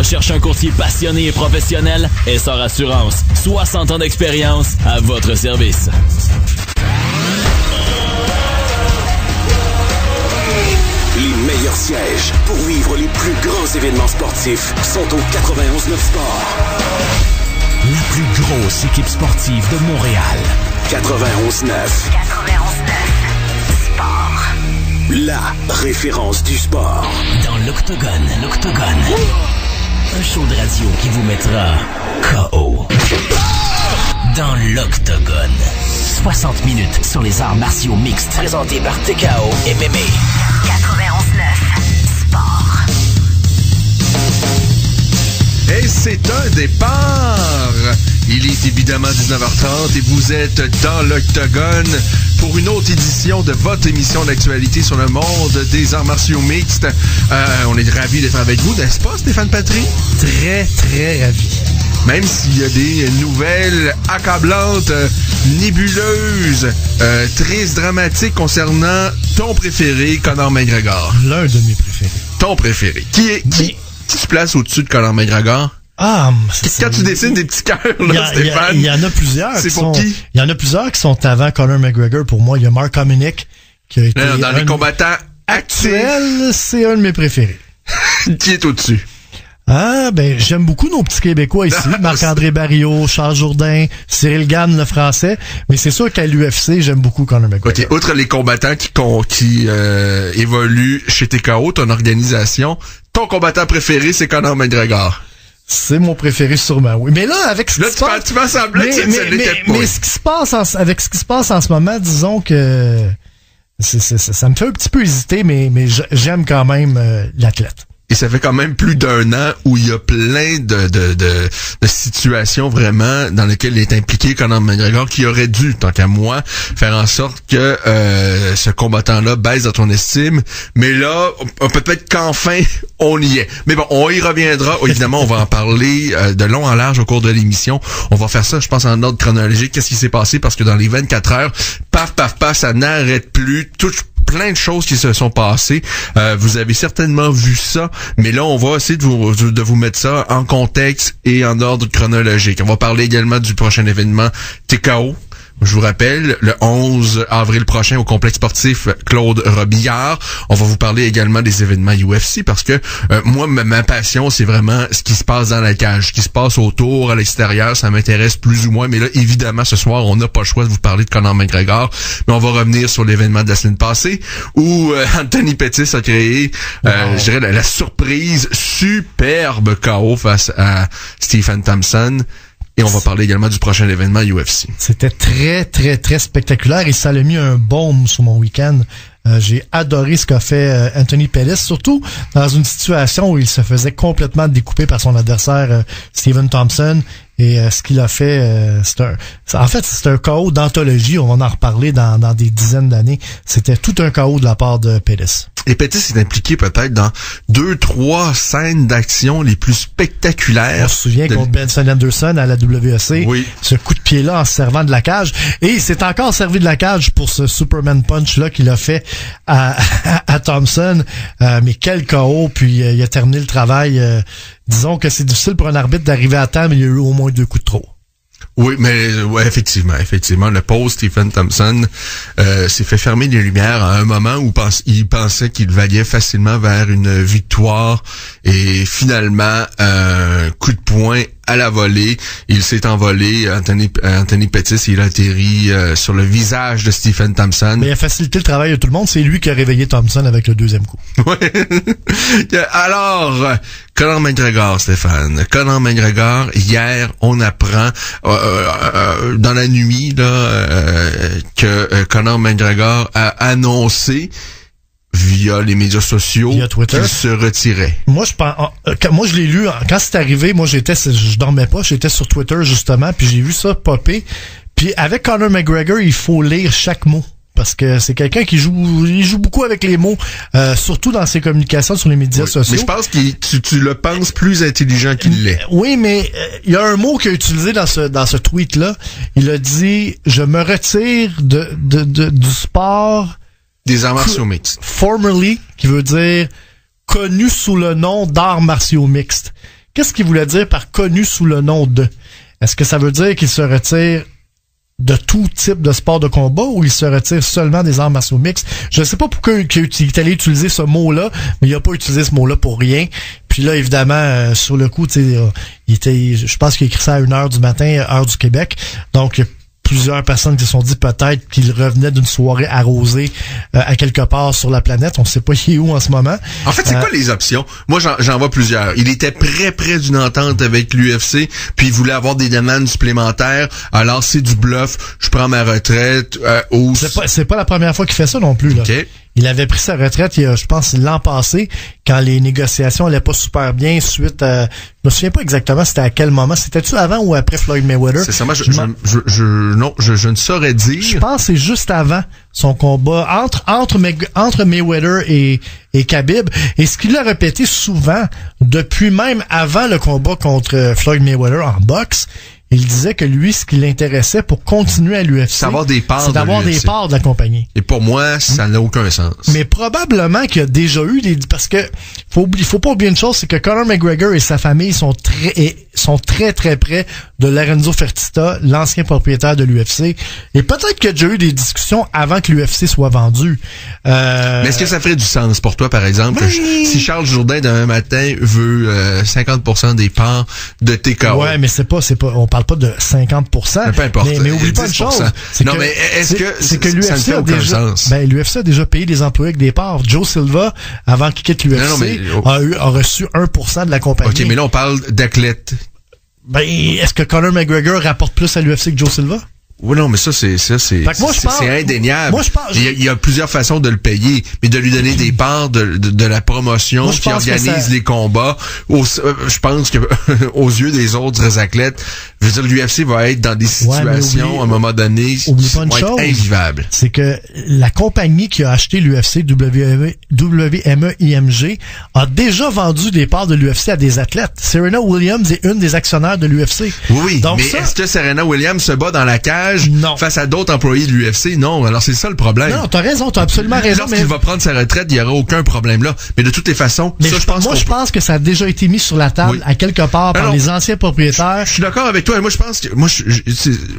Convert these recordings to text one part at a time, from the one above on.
recherche un courtier passionné et professionnel? Essor Assurance. 60 ans d'expérience à votre service. Les meilleurs sièges pour vivre les plus grands événements sportifs sont au 91.9 Sport. La plus grosse équipe sportive de Montréal. 91.9 Sport. La référence du sport. Dans l'Octogone. Un show de radio qui vous mettra KO. Dans l'Octogone. 60 minutes sur les arts martiaux mixtes. Présenté par TKO MMA. 91.9 Sport. Et c'est un départ! Il est évidemment 19h30 et vous êtes dans l'Octogone pour une autre édition de votre émission d'actualité sur le monde des arts martiaux mixtes. On est ravis d'être avec vous, n'est-ce pas, Stéphane Patry? Très, très ravis. Même s'il y a des nouvelles accablantes, nébuleuses, tristes, dramatiques concernant ton préféré, Conor McGregor. L'un de mes préférés. Ton préféré. Qui se place au-dessus de Conor McGregor? Ah, quand tu dessines des petits cœurs, là, Stéphane. Il y en a plusieurs. C'est pour qui? Il y en a plusieurs qui sont avant Conor McGregor. Pour moi, il y a Mark Hominick qui a été. Dans les combattants actuels, c'est un de mes préférés. Qui est au-dessus? Ah, ben, j'aime beaucoup nos petits Québécois ici. Marc-André Barriot, Charles Jourdain, Cyril Gann, le français. Mais c'est sûr qu'à l'UFC, j'aime beaucoup Conor McGregor. OK, outre les combattants qui évoluent chez TKO, ton organisation, ton combattant préféré, c'est Conor McGregor. C'est mon préféré sûrement, oui. Mais là, avec ce qui se passe... tu m'as semblé que mais ce qui se passe avec ce qui se passe en ce moment, disons que ça me fait un petit peu hésiter, mais j'aime quand même l'athlète. Et ça fait quand même plus d'1 an où il y a plein de situations vraiment dans lesquelles il est impliqué Conor McGregor qui aurait dû, tant qu'à moi, faire en sorte que ce combattant-là baisse dans ton estime. Mais là, peut-être qu'enfin, on y est. Mais bon, on y reviendra. Évidemment, on va en parler de long en large au cours de l'émission. On va faire ça, je pense, en ordre chronologique. Qu'est-ce qui s'est passé? Parce que dans les 24 heures, paf, ça n'arrête plus. Plein de choses qui se sont passées. Vous avez certainement vu ça, mais là, on va essayer de vous mettre ça en contexte et en ordre chronologique. On va parler également du prochain événement TKO. Je vous rappelle, le 11 avril prochain au complexe sportif Claude Robillard. On va vous parler également des événements UFC parce que moi, ma passion, c'est vraiment ce qui se passe dans la cage, ce qui se passe autour, à l'extérieur. Ça m'intéresse plus ou moins. Mais là, évidemment, ce soir, on n'a pas le choix de vous parler de Conor McGregor. Mais on va revenir sur l'événement de la semaine passée où Anthony Pettis a créé, je dirais, la surprise superbe KO face à Stephen Thompson. Et on va parler également du prochain événement UFC. C'était très, très, très spectaculaire et ça a mis un baume sur mon week-end. J'ai adoré ce qu'a fait Anthony Pettis, surtout dans une situation où il se faisait complètement découper par son adversaire Stephen Thompson. Et ce qu'il a fait, c'est un chaos d'anthologie. On va en reparler dans des dizaines d'années. C'était tout un chaos de la part de Pettis. Et Pettis est impliqué peut-être dans 2-3 scènes d'action les plus spectaculaires. On se souvient contre Benson Anderson à la WEC. Oui. Ce coup de pied-là en se servant de la cage. Et il s'est encore servi de la cage pour ce Superman Punch-là qu'il a fait à Thompson. Mais quel chaos. Puis il a terminé le travail. Disons que c'est difficile pour un arbitre d'arriver à temps, mais il y a eu au moins 2 coups de trop. Oui, mais ouais, effectivement, le pauvre Stephen Thompson s'est fait fermer les lumières à un moment où il pensait qu'il vaguait facilement vers une victoire et finalement coup de poing à la volée, il s'est envolé. Anthony Pettis, il a atterri sur le visage de Stephen Thompson. Mais il a facilité le travail de tout le monde. C'est lui qui a réveillé Thompson avec le 2e coup. Ouais. Alors, Conor McGregor, Stéphane. Conor McGregor, hier, on apprend dans la nuit là que Conor McGregor a annoncé via les médias sociaux qu'il se retirait. Moi je l'ai lu quand c'est arrivé. Moi je dormais pas, j'étais sur Twitter justement, puis j'ai vu ça popper. Puis avec Conor McGregor, il faut lire chaque mot parce que c'est quelqu'un qui joue beaucoup avec les mots, surtout dans ses communications sur les médias sociaux. Mais je pense que tu le penses plus intelligent qu'il l'est. Oui, mais il y a un mot qu'il a utilisé dans ce tweet là. Il a dit je me retire du sport. Des arts martiaux mixtes. Formerly, qui veut dire connu sous le nom d'arts martiaux mixtes. qu'est-ce qu'il voulait dire par connu sous le nom de? Est-ce que ça veut dire qu'il se retire de tout type de sport de combat ou il se retire seulement des arts martiaux mixtes? Je sais pas pourquoi il est allé utiliser ce mot-là, mais il a pas utilisé ce mot-là pour rien. Puis là, évidemment, sur le coup, tu sais, je pense qu'il a écrit ça à 1h du matin, heure du Québec. Donc, plusieurs personnes qui se sont dit peut-être qu'il revenait d'une soirée arrosée à quelque part sur la planète. On sait pas il est où en ce moment. En fait, c'est quoi les options? Moi, j'en vois plusieurs. Il était près d'une entente avec l'UFC, puis il voulait avoir des demandes supplémentaires. Alors, c'est du bluff. Je prends ma retraite. C'est pas la première fois qu'il fait ça non plus. Là. Okay. Il avait pris sa retraite, je pense, l'an passé, quand les négociations allaient pas super bien suite à... Je me souviens pas exactement c'était à quel moment. C'était-tu avant ou après Floyd Mayweather? C'est ça, moi, je ne saurais dire. Je pense que c'est juste avant son combat entre Mayweather et Khabib. Et ce qu'il a répété souvent, depuis même avant le combat contre Floyd Mayweather en boxe, il disait que lui, ce qui l'intéressait pour continuer à l'UFC, c'est d'avoir des parts de la compagnie. Et pour moi, ça n'a aucun sens. Mais probablement qu'il y a déjà eu parce que faut pas oublier une chose, c'est que Conor McGregor et sa famille sont très près de Lorenzo Fertitta, l'ancien propriétaire de l'UFC. Et peut-être qu'il y a déjà eu des discussions avant que l'UFC soit vendu. Mais est-ce que ça ferait du sens pour toi, par exemple, si Charles Jourdain demain matin veut 50% des parts de TKO? Ouais, mais c'est pas, on parle pas de 50%. Mais peu importe. Mais oublie pas une chose. Non, mais est-ce que l'UFC a déjà, sens? Ben, l'UFC a déjà payé des employés avec des parts. Joe Silva, avant qu'il quitte l'UFC, a reçu 1% de la compagnie. OK, mais là, on parle d'athlètes. Ben, est-ce que Conor McGregor rapporte plus à l'UFC que Joe Silva? Oui, non, mais c'est indéniable. Il y a plusieurs façons de le payer, mais de lui donner des parts de la promotion qui organise les combats. Je pense que aux yeux des autres athlètes, je veux dire, l'UFC va être dans des situations à un moment donné qui vont être invivables. C'est que la compagnie qui a acheté l'UFC, WME IMG, a déjà vendu des parts de l'UFC à des athlètes. Serena Williams est une des actionnaires de l'UFC. Oui, donc mais est-ce que Serena Williams se bat dans la cage face à d'autres employés de l'UFC? Non, alors c'est ça le problème. Non, t'as raison, t'as absolument raison. Lorsqu'il va prendre sa retraite, il n'y aura aucun problème là. Mais de toutes les façons, je pense que ça a déjà été mis sur la table à quelque part par les anciens propriétaires. Je suis d'accord avec toi. Moi, je pense que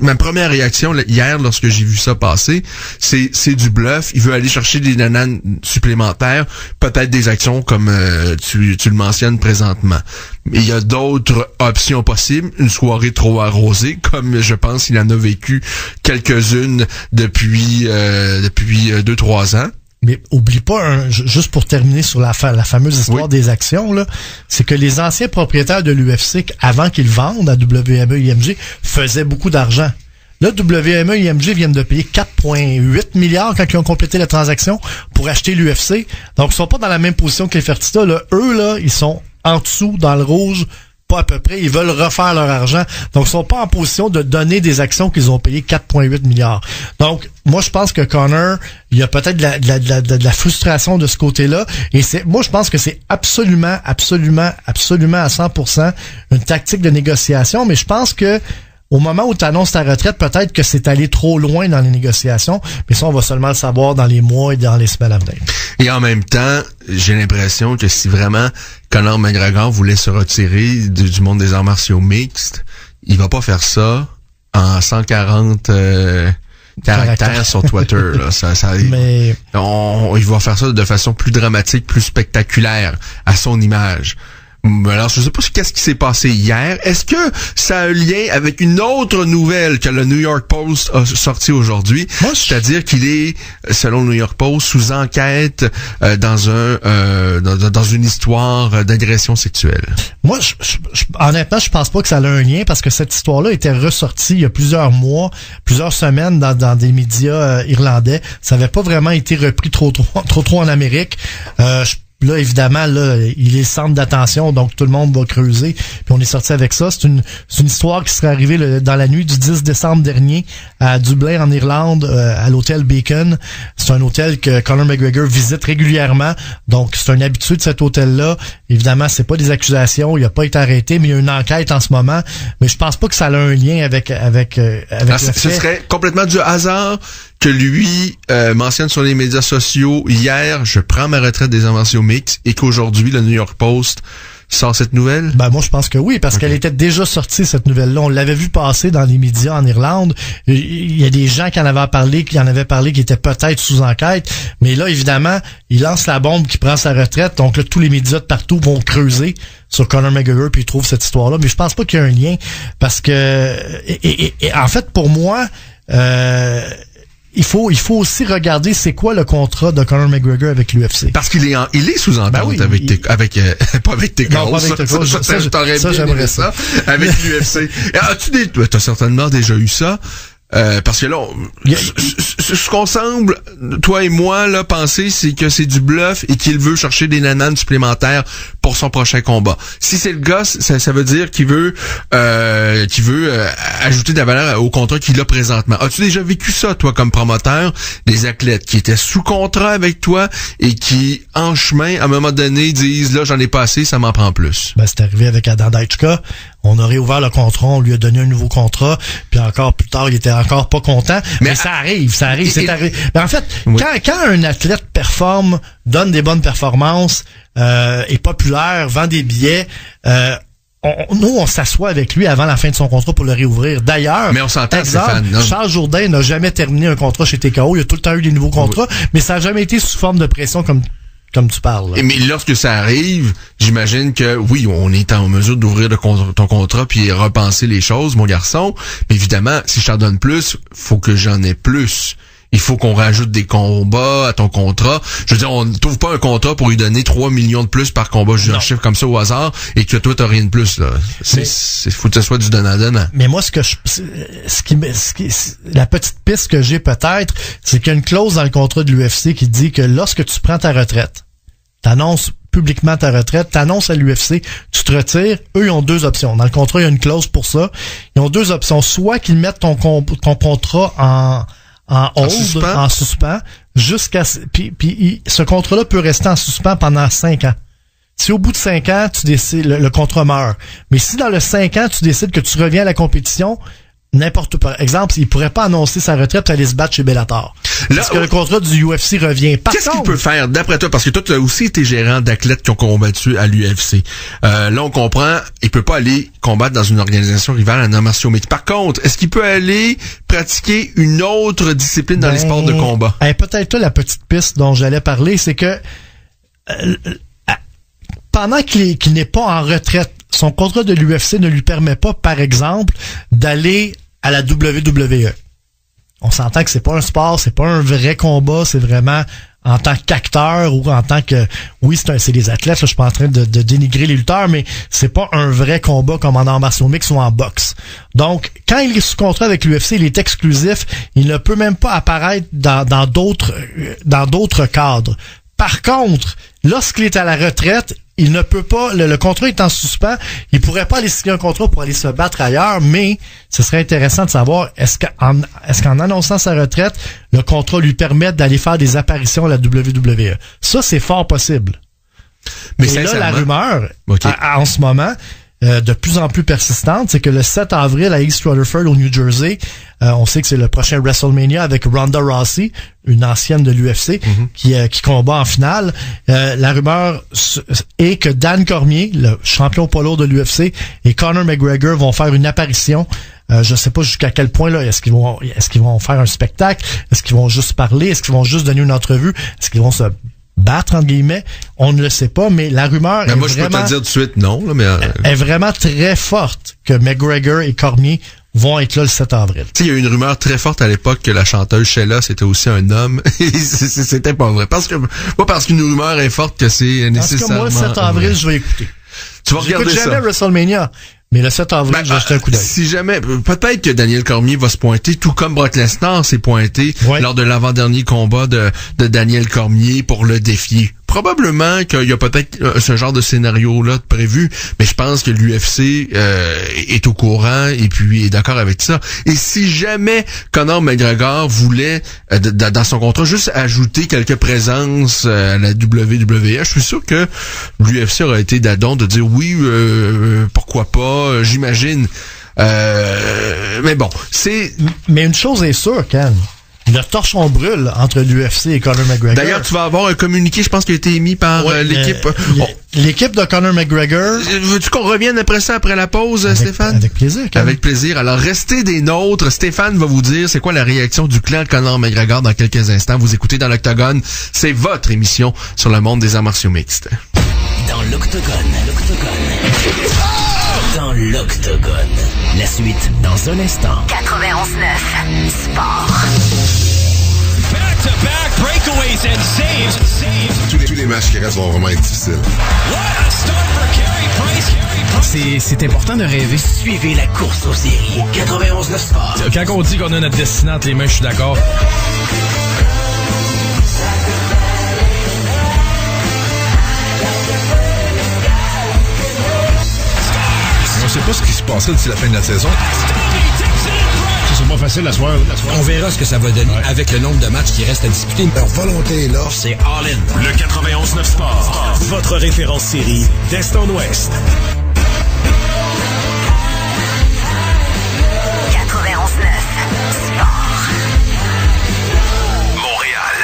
ma première réaction hier, lorsque j'ai vu ça passer, c'est du bluff. Il veut aller chercher des nananes supplémentaires, peut-être des actions comme tu le mentionnes présentement. Mais il y a d'autres options possibles. Une soirée trop arrosée, comme je pense qu'il en a vécu quelques-unes depuis 2-3 ans. Mais oublie pas, juste pour terminer sur la fameuse histoire des actions, là, c'est que les anciens propriétaires de l'UFC, avant qu'ils vendent à WME IMG, faisaient beaucoup d'argent. Là, WME IMG viennent de payer 4,8 milliards quand ils ont complété la transaction pour acheter l'UFC. Donc, ils sont pas dans la même position que les Fertitta. Là. Eux, là, ils sont en dessous, dans le rouge, pas à peu près. Ils veulent refaire leur argent. Donc, ils sont pas en position de donner des actions qu'ils ont payées 4,8 milliards. Donc, moi, je pense que Conor, il y a peut-être de la frustration de ce côté-là. Et moi, je pense que c'est absolument à 100% une tactique de négociation. Mais je pense que au moment où tu annonces ta retraite, peut-être que c'est allé trop loin dans les négociations, mais ça, on va seulement le savoir dans les mois et dans les semaines à venir. Et en même temps, j'ai l'impression que si vraiment Conor McGregor voulait se retirer du monde des arts martiaux mixtes, il va pas faire ça en 140 caractères sur Twitter. Là. Mais il va faire ça de façon plus dramatique, plus spectaculaire à son image. Alors, je sais pas qu'est-ce qui s'est passé hier. Est-ce que ça a un lien avec une autre nouvelle que le New York Post a sorti aujourd'hui? C'est-à-dire qu'il est, selon le New York Post, sous enquête dans une histoire d'agression sexuelle. Moi, honnêtement, je pense pas que ça a un lien parce que cette histoire-là était ressortie il y a plusieurs mois, plusieurs semaines dans des médias irlandais. Ça avait pas vraiment été repris trop en Amérique. Là, évidemment, là, il est centre d'attention, donc tout le monde va creuser. Puis on est sorti avec ça. C'est une histoire qui serait arrivée dans la nuit du 10 décembre dernier à Dublin, en Irlande, à l'hôtel Beacon. C'est un hôtel que Conor McGregor visite régulièrement. Donc, c'est un habitué de cet hôtel-là. Évidemment, c'est pas des accusations. Il a pas été arrêté, mais il y a une enquête en ce moment. Mais je pense pas que ça a un lien avec ce serait complètement du hasard que lui mentionne sur les médias sociaux hier, je prends ma retraite des arts martiaux mixtes, et qu'aujourd'hui, le New York Post sort cette nouvelle? Ben moi je pense que oui, parce qu'elle était déjà sortie cette nouvelle-là. On l'avait vu passer dans les médias en Irlande. Il y a des gens qui en avaient parlé qui étaient peut-être sous enquête. Mais là, évidemment, il lance la bombe qui prend sa retraite. Donc là, tous les médias de partout vont creuser sur Conor McGregor puis ils trouvent cette histoire-là. Mais je pense pas qu'il y a un lien parce que et en fait pour moi. Il faut aussi regarder c'est quoi le contrat de Conor McGregor avec l'UFC. Parce qu'il est sous entente pas avec tes ça j'aimerais ça. Avec l'UFC. T'as certainement déjà eu ça. Parce que là, ce qu'on semble, toi et moi, là, penser, c'est que c'est du bluff et qu'il veut chercher des nananes supplémentaires pour son prochain combat. Si c'est le gars, ça veut dire qu'il veut ajouter de la valeur au contrat qu'il a présentement. As-tu déjà vécu ça, toi, comme promoteur, des athlètes qui étaient sous contrat avec toi et qui, en chemin, à un moment donné, disent, là, j'en ai pas assez, ça m'en prend plus? Ben, c'est arrivé avec Adam Dajka. On a réouvert le contrat, on lui a donné un nouveau contrat, puis encore plus tard, il était encore pas content. Mais ça arrive, c'est arrivé. Mais en fait, quand un athlète performe, donne des bonnes performances, est populaire, vend des billets, on s'assoit avec lui avant la fin de son contrat pour le réouvrir. D'ailleurs, mais on s'entend, Stéphane, Charles Jourdain n'a jamais terminé un contrat chez TKO. Il a tout le temps eu des nouveaux contrats, mais ça n'a jamais été sous forme de pression comme tu parles. Là. Mais lorsque ça arrive, j'imagine que oui, on est en mesure d'ouvrir ton contrat puis repenser les choses, mon garçon. Mais évidemment, si je t'en donne plus, faut que j'en ai plus. Il faut qu'on rajoute des combats à ton contrat. Je veux dire, on ne trouve pas un contrat pour lui donner 3 millions de plus par combat. Je dis un chiffre comme ça au hasard et que toi, t'as rien de plus, là. Faut que ce soit du donnant-donnant. Mais moi, la petite piste que j'ai peut-être, c'est qu'il y a une clause dans le contrat de l'UFC qui dit que lorsque tu prends ta retraite, t'annonces publiquement ta retraite, t'annonces à l'UFC, tu te retires, eux, ils ont deux options. Dans le contrat, il y a une clause pour ça. Ils ont deux options. Soit qu'ils mettent ton contrat en hold, en suspens, jusqu'à puis ce contrat-là peut rester en suspens pendant 5 ans. Si au bout de 5 ans, tu décides le contrat meurt. Mais si dans le 5 ans, tu décides que tu reviens à la compétition, par exemple, il pourrait pas annoncer sa retraite et aller se battre chez Bellator. Parce que le contrat du UFC revient. Qu'est-ce qu'il peut faire d'après toi? Parce que toi, tu as aussi été gérant d'athlètes qui ont combattu à l'UFC. Là, on comprend, il peut pas aller combattre dans une organisation rivale en arts martiaux mixtes. Par contre, est-ce qu'il peut aller pratiquer une autre discipline dans les sports de combat? Peut-être là, la petite piste dont j'allais parler, c'est que pendant qu'il n'est pas en retraite, son contrat de l'UFC ne lui permet pas, par exemple, d'aller à la WWE. On s'entend que c'est pas un sport, c'est pas un vrai combat, c'est vraiment en tant qu'acteur ou en tant que... Oui, c'est des athlètes, là, je suis pas en train de dénigrer les lutteurs, mais c'est pas un vrai combat comme en arts martiaux mixtes ou en boxe. Donc, quand il est sous contrat avec l'UFC, il est exclusif, il ne peut même pas apparaître dans d'autres cadres. Par contre, lorsqu'il est à la retraite, il ne peut pas, le contrat est en suspens, il pourrait pas aller signer un contrat pour aller se battre ailleurs, mais ce serait intéressant de savoir est-ce qu'en annonçant sa retraite, le contrat lui permet d'aller faire des apparitions à la WWE. Ça, c'est fort possible. Mais là, la rumeur, en ce moment, de plus en plus persistante, c'est que le 7 avril à East Rutherford au New Jersey, on sait que c'est le prochain WrestleMania avec Ronda Rousey, une ancienne de l'UFC, qui combat en finale. La rumeur est que Dan Cormier, le champion poids lourd de l'UFC, et Conor McGregor vont faire une apparition. Je sais pas jusqu'à quel point là, est-ce qu'ils vont faire un spectacle, est-ce qu'ils vont juste parler, est-ce qu'ils vont juste donner une entrevue, est-ce qu'ils vont se battre, entre guillemets, on ne le sait pas, mais la rumeur moi, je peux te dire tout de suite non, là, mais est vraiment très forte que McGregor et Cormier vont être là le 7 avril. Tu sais, il y a eu une rumeur très forte à l'époque que la chanteuse Sheila, c'était aussi un homme. C'était pas vrai. Pas parce qu'une rumeur est forte que c'est nécessairement... En tout cas, moi, le 7 avril, je vais écouter. Tu vas regarder ça. J'écoute jamais WrestleMania. Mais le 7 avril, je vais jeter un coup d'œil. Si jamais, peut-être que Daniel Cormier va se pointer, tout comme Brock Lesnar s'est pointé lors de l'avant-dernier combat de Daniel Cormier pour le défier. Probablement qu'il y a peut-être ce genre de scénario-là prévu, mais je pense que l'UFC est au courant et puis est d'accord avec ça. Et si jamais Conor McGregor voulait, dans son contrat, juste ajouter quelques présences à la WWE, je suis sûr que l'UFC aurait été d'adon de dire oui, pourquoi pas, j'imagine. Mais bon, c'est... Mais une chose est sûre, Ken, Le torchon brûle entre l'UFC et Conor McGregor. D'ailleurs, tu vas avoir un communiqué, je pense, qui a été émis par l'équipe. L'équipe de Conor McGregor. Veux-tu qu'on revienne après ça, après la pause, Stéphane? Avec plaisir. Avec plaisir. Alors, restez des nôtres. Stéphane va vous dire c'est quoi la réaction du clan Conor McGregor dans quelques instants. Vous écoutez dans l'Octogone. C'est votre émission sur le monde des arts martiaux mixtes. Dans l'Octogone. Dans l'Octogone. La suite dans un instant. 91.9 Sport. Back-to-back breakaways and saves. Tous les matchs qui restent vont vraiment être difficiles. What a start for Carey Price. C'est important de rêver. Suivez la course aux séries. 91.9 Sport. Quand on dit qu'on a notre destinée entre les mains, je suis d'accord. On sait pas ce qui se passera d'ici la fin de la saison. C'est pas facile la soirée. On verra ce que ça va donner avec le nombre de matchs qui restent à disputer. Leur volonté est là. C'est all-in. Le 91.9 Sport. Votre référence série d'Est en Ouest. 91.9 Sport. Montréal.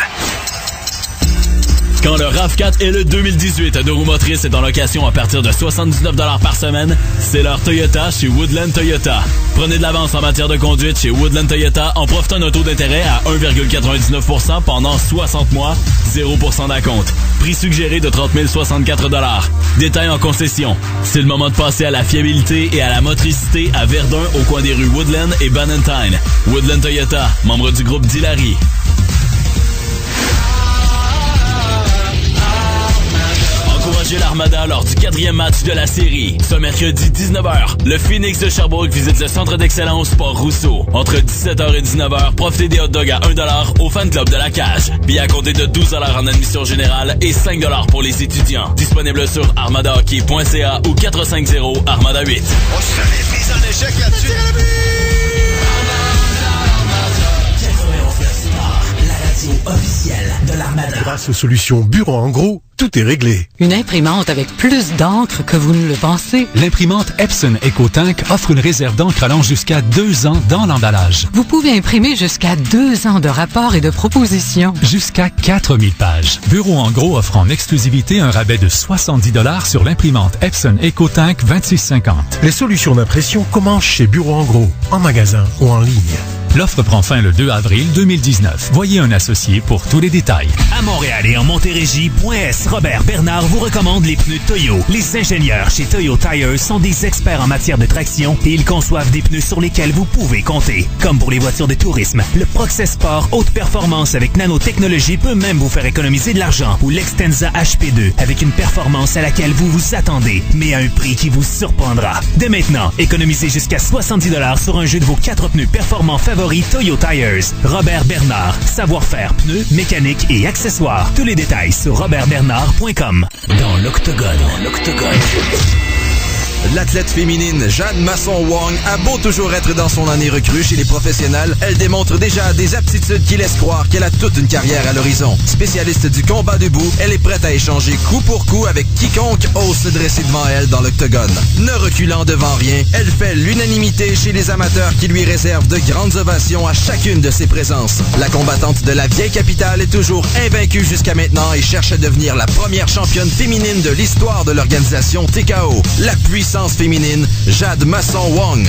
Quand le RAV4 et le 2018 de roues motrices est en location à partir de 79$ par semaine, c'est leur Toyota chez Woodland Toyota. Prenez de l'avance en matière de conduite chez Woodland Toyota en profitant d'un taux d'intérêt à 1,99% pendant 60 mois, 0% d'acompte. Prix suggéré de 30 064$. Détails en concession. C'est le moment de passer à la fiabilité et à la motricité à Verdun au coin des rues Woodland et Bannatyne. Woodland Toyota, membre du groupe Dilary. Encouragez l'Armada lors du 4e match de la série. Ce mercredi 19h, le Phoenix de Sherbrooke visite le centre d'excellence Port Rousseau. Entre 17h et 19h, profitez des hot dogs à 1$ au fan club de la cage. Billets à compter de 12$ en admission générale et 5$ pour les étudiants. Disponible sur armadahockey.ca ou 450 Armada 8. On se fait mise en échec là-dessus. La radio officielle de l'Armada. Grâce aux solutions Bureau en gros, tout est réglé. Une imprimante avec plus d'encre que vous ne le pensez. L'imprimante Epson EcoTank offre une réserve d'encre allant jusqu'à 2 ans dans l'emballage. Vous pouvez imprimer jusqu'à 2 ans de rapports et de propositions. Jusqu'à 4000 pages. Bureau en gros offre en exclusivité un rabais de 70$ sur l'imprimante Epson EcoTank 2650. Les solutions d'impression commencent chez Bureau en gros, en magasin ou en ligne. L'offre prend fin le 2 avril 2019. Voyez un associé pour tous les détails. À Montréal et en Montérégie, .S Robert Bernard vous recommande les pneus Toyo. Les ingénieurs chez Toyo Tires sont des experts en matière de traction et ils conçoivent des pneus sur lesquels vous pouvez compter. Comme pour les voitures de tourisme, le Proxès Sport haute performance avec nanotechnologie peut même vous faire économiser de l'argent, ou l'Extensa HP2 avec une performance à laquelle vous vous attendez, mais à un prix qui vous surprendra. Dès maintenant, économisez jusqu'à 70$ sur un jeu de vos 4 pneus performants favoris Toyo Tires. Robert Bernard, savoir-faire pneus, mécanique et accessoires. Tous les détails sur robertbernard.com. Dans l'Octogone. L'athlète féminine Jade Masson-Wong a beau toujours être dans son année recrue chez les professionnels, elle démontre déjà des aptitudes qui laissent croire qu'elle a toute une carrière à l'horizon. Spécialiste du combat debout, elle est prête à échanger coup pour coup avec quiconque ose se dresser devant elle dans l'octogone. Ne reculant devant rien, elle fait l'unanimité chez les amateurs qui lui réservent de grandes ovations à chacune de ses présences. La combattante de la vieille capitale est toujours invaincue jusqu'à maintenant et cherche à devenir la première championne féminine de l'histoire de l'organisation TKO. La puissance féminine, Jade Masson-Wong.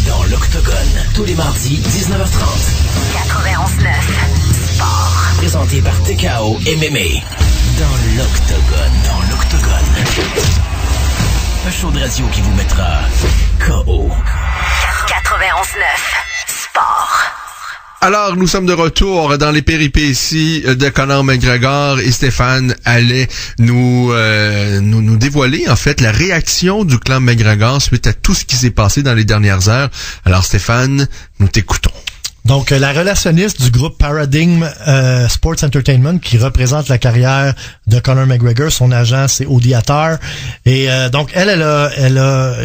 Dans l'Octogone, tous les mardis, 19h30. 91.9 Sport. Présenté par TKO MMA. Dans l'Octogone. Un show de radio qui vous mettra KO. 91.9 Sport. Alors, nous sommes de retour dans les péripéties de Conor McGregor et Stéphane allait nous dévoiler, en fait, la réaction du clan McGregor suite à tout ce qui s'est passé dans les dernières heures. Alors, Stéphane, nous t'écoutons. Donc, la relationniste du groupe Paradigm Sports Entertainment qui représente la carrière de Conor McGregor, son agent, c'est Odi Attar. Et donc, elle a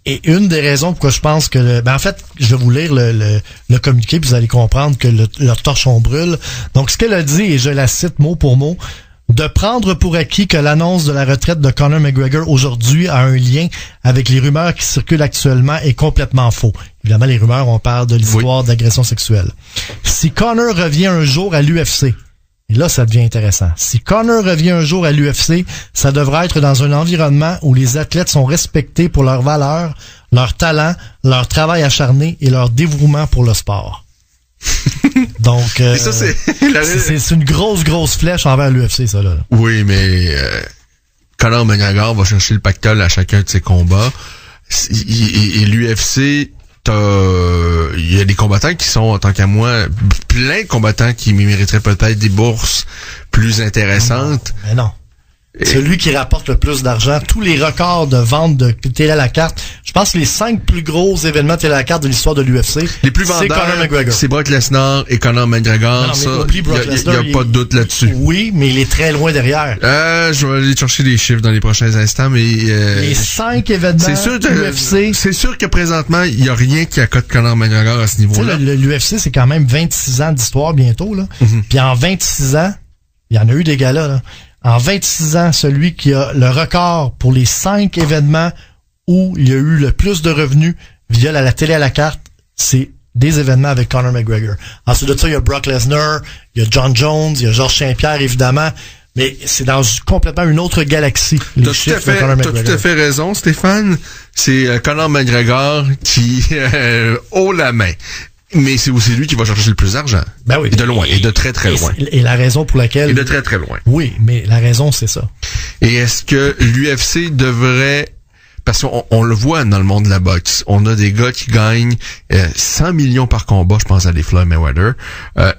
et une des raisons pourquoi je pense que... en fait, je vais vous lire le communiqué, puis vous allez comprendre que leur torchon brûle. Donc, ce qu'elle a dit, et je la cite mot pour mot, de prendre pour acquis que l'annonce de la retraite de Conor McGregor aujourd'hui a un lien avec les rumeurs qui circulent actuellement est complètement faux. Évidemment, les rumeurs, on parle de l'histoire d'agression sexuelle. Si Conor revient un jour à l'UFC, et là, ça devient intéressant. Si Conor revient un jour à l'UFC, ça devrait être dans un environnement où les athlètes sont respectés pour leurs valeurs, leur talent, leur travail acharné et leur dévouement pour le sport. Donc, et ça, c'est une grosse flèche envers l'UFC, ça, là. Oui, mais Conor McGregor va chercher le pactole à chacun de ses combats. Et l'UFC, il y a des combattants qui sont, en tant qu'à moi, plein de combattants qui mériteraient peut-être des bourses plus intéressantes. Mais non. Celui qui rapporte le plus d'argent, tous les records de vente de télé à la carte, je pense que les 5 plus gros événements télé à la carte de l'histoire de l'UFC, les plus vendeurs, c'est Conor McGregor. C'est Brock Lesnar et Conor McGregor. Non, ça, il n'y a pas de doute là-dessus. Oui, mais il est très loin derrière. Je vais aller chercher les chiffres dans les prochains instants, mais les 5 événements de l'UFC. C'est sûr que présentement, il n'y a rien qui accote Conor McGregor à ce niveau-là. L'UFC, c'est quand même 26 ans d'histoire bientôt, là. Puis en 26 ans, il y en a eu des galas, là. En 26 ans, celui qui a le record pour les 5 événements où il y a eu le plus de revenus via la télé à la carte, c'est des événements avec Conor McGregor. Ensuite de ça, il y a Brock Lesnar, il y a John Jones, il y a Georges Saint-Pierre, évidemment. Mais c'est dans complètement une autre galaxie. T'as tout à fait raison, Stéphane. C'est Conor McGregor qui haut la main. Mais c'est aussi lui qui va chercher le plus d'argent. Ben oui. Et de loin. Et de très, très loin. Et la raison pour laquelle... Et de très, très loin. Oui, mais la raison, c'est ça. Et est-ce que l'UFC devrait... Parce qu'on le voit dans le monde de la boxe. On a des gars qui gagnent 100 millions par combat, je pense à des Floyd Mayweather.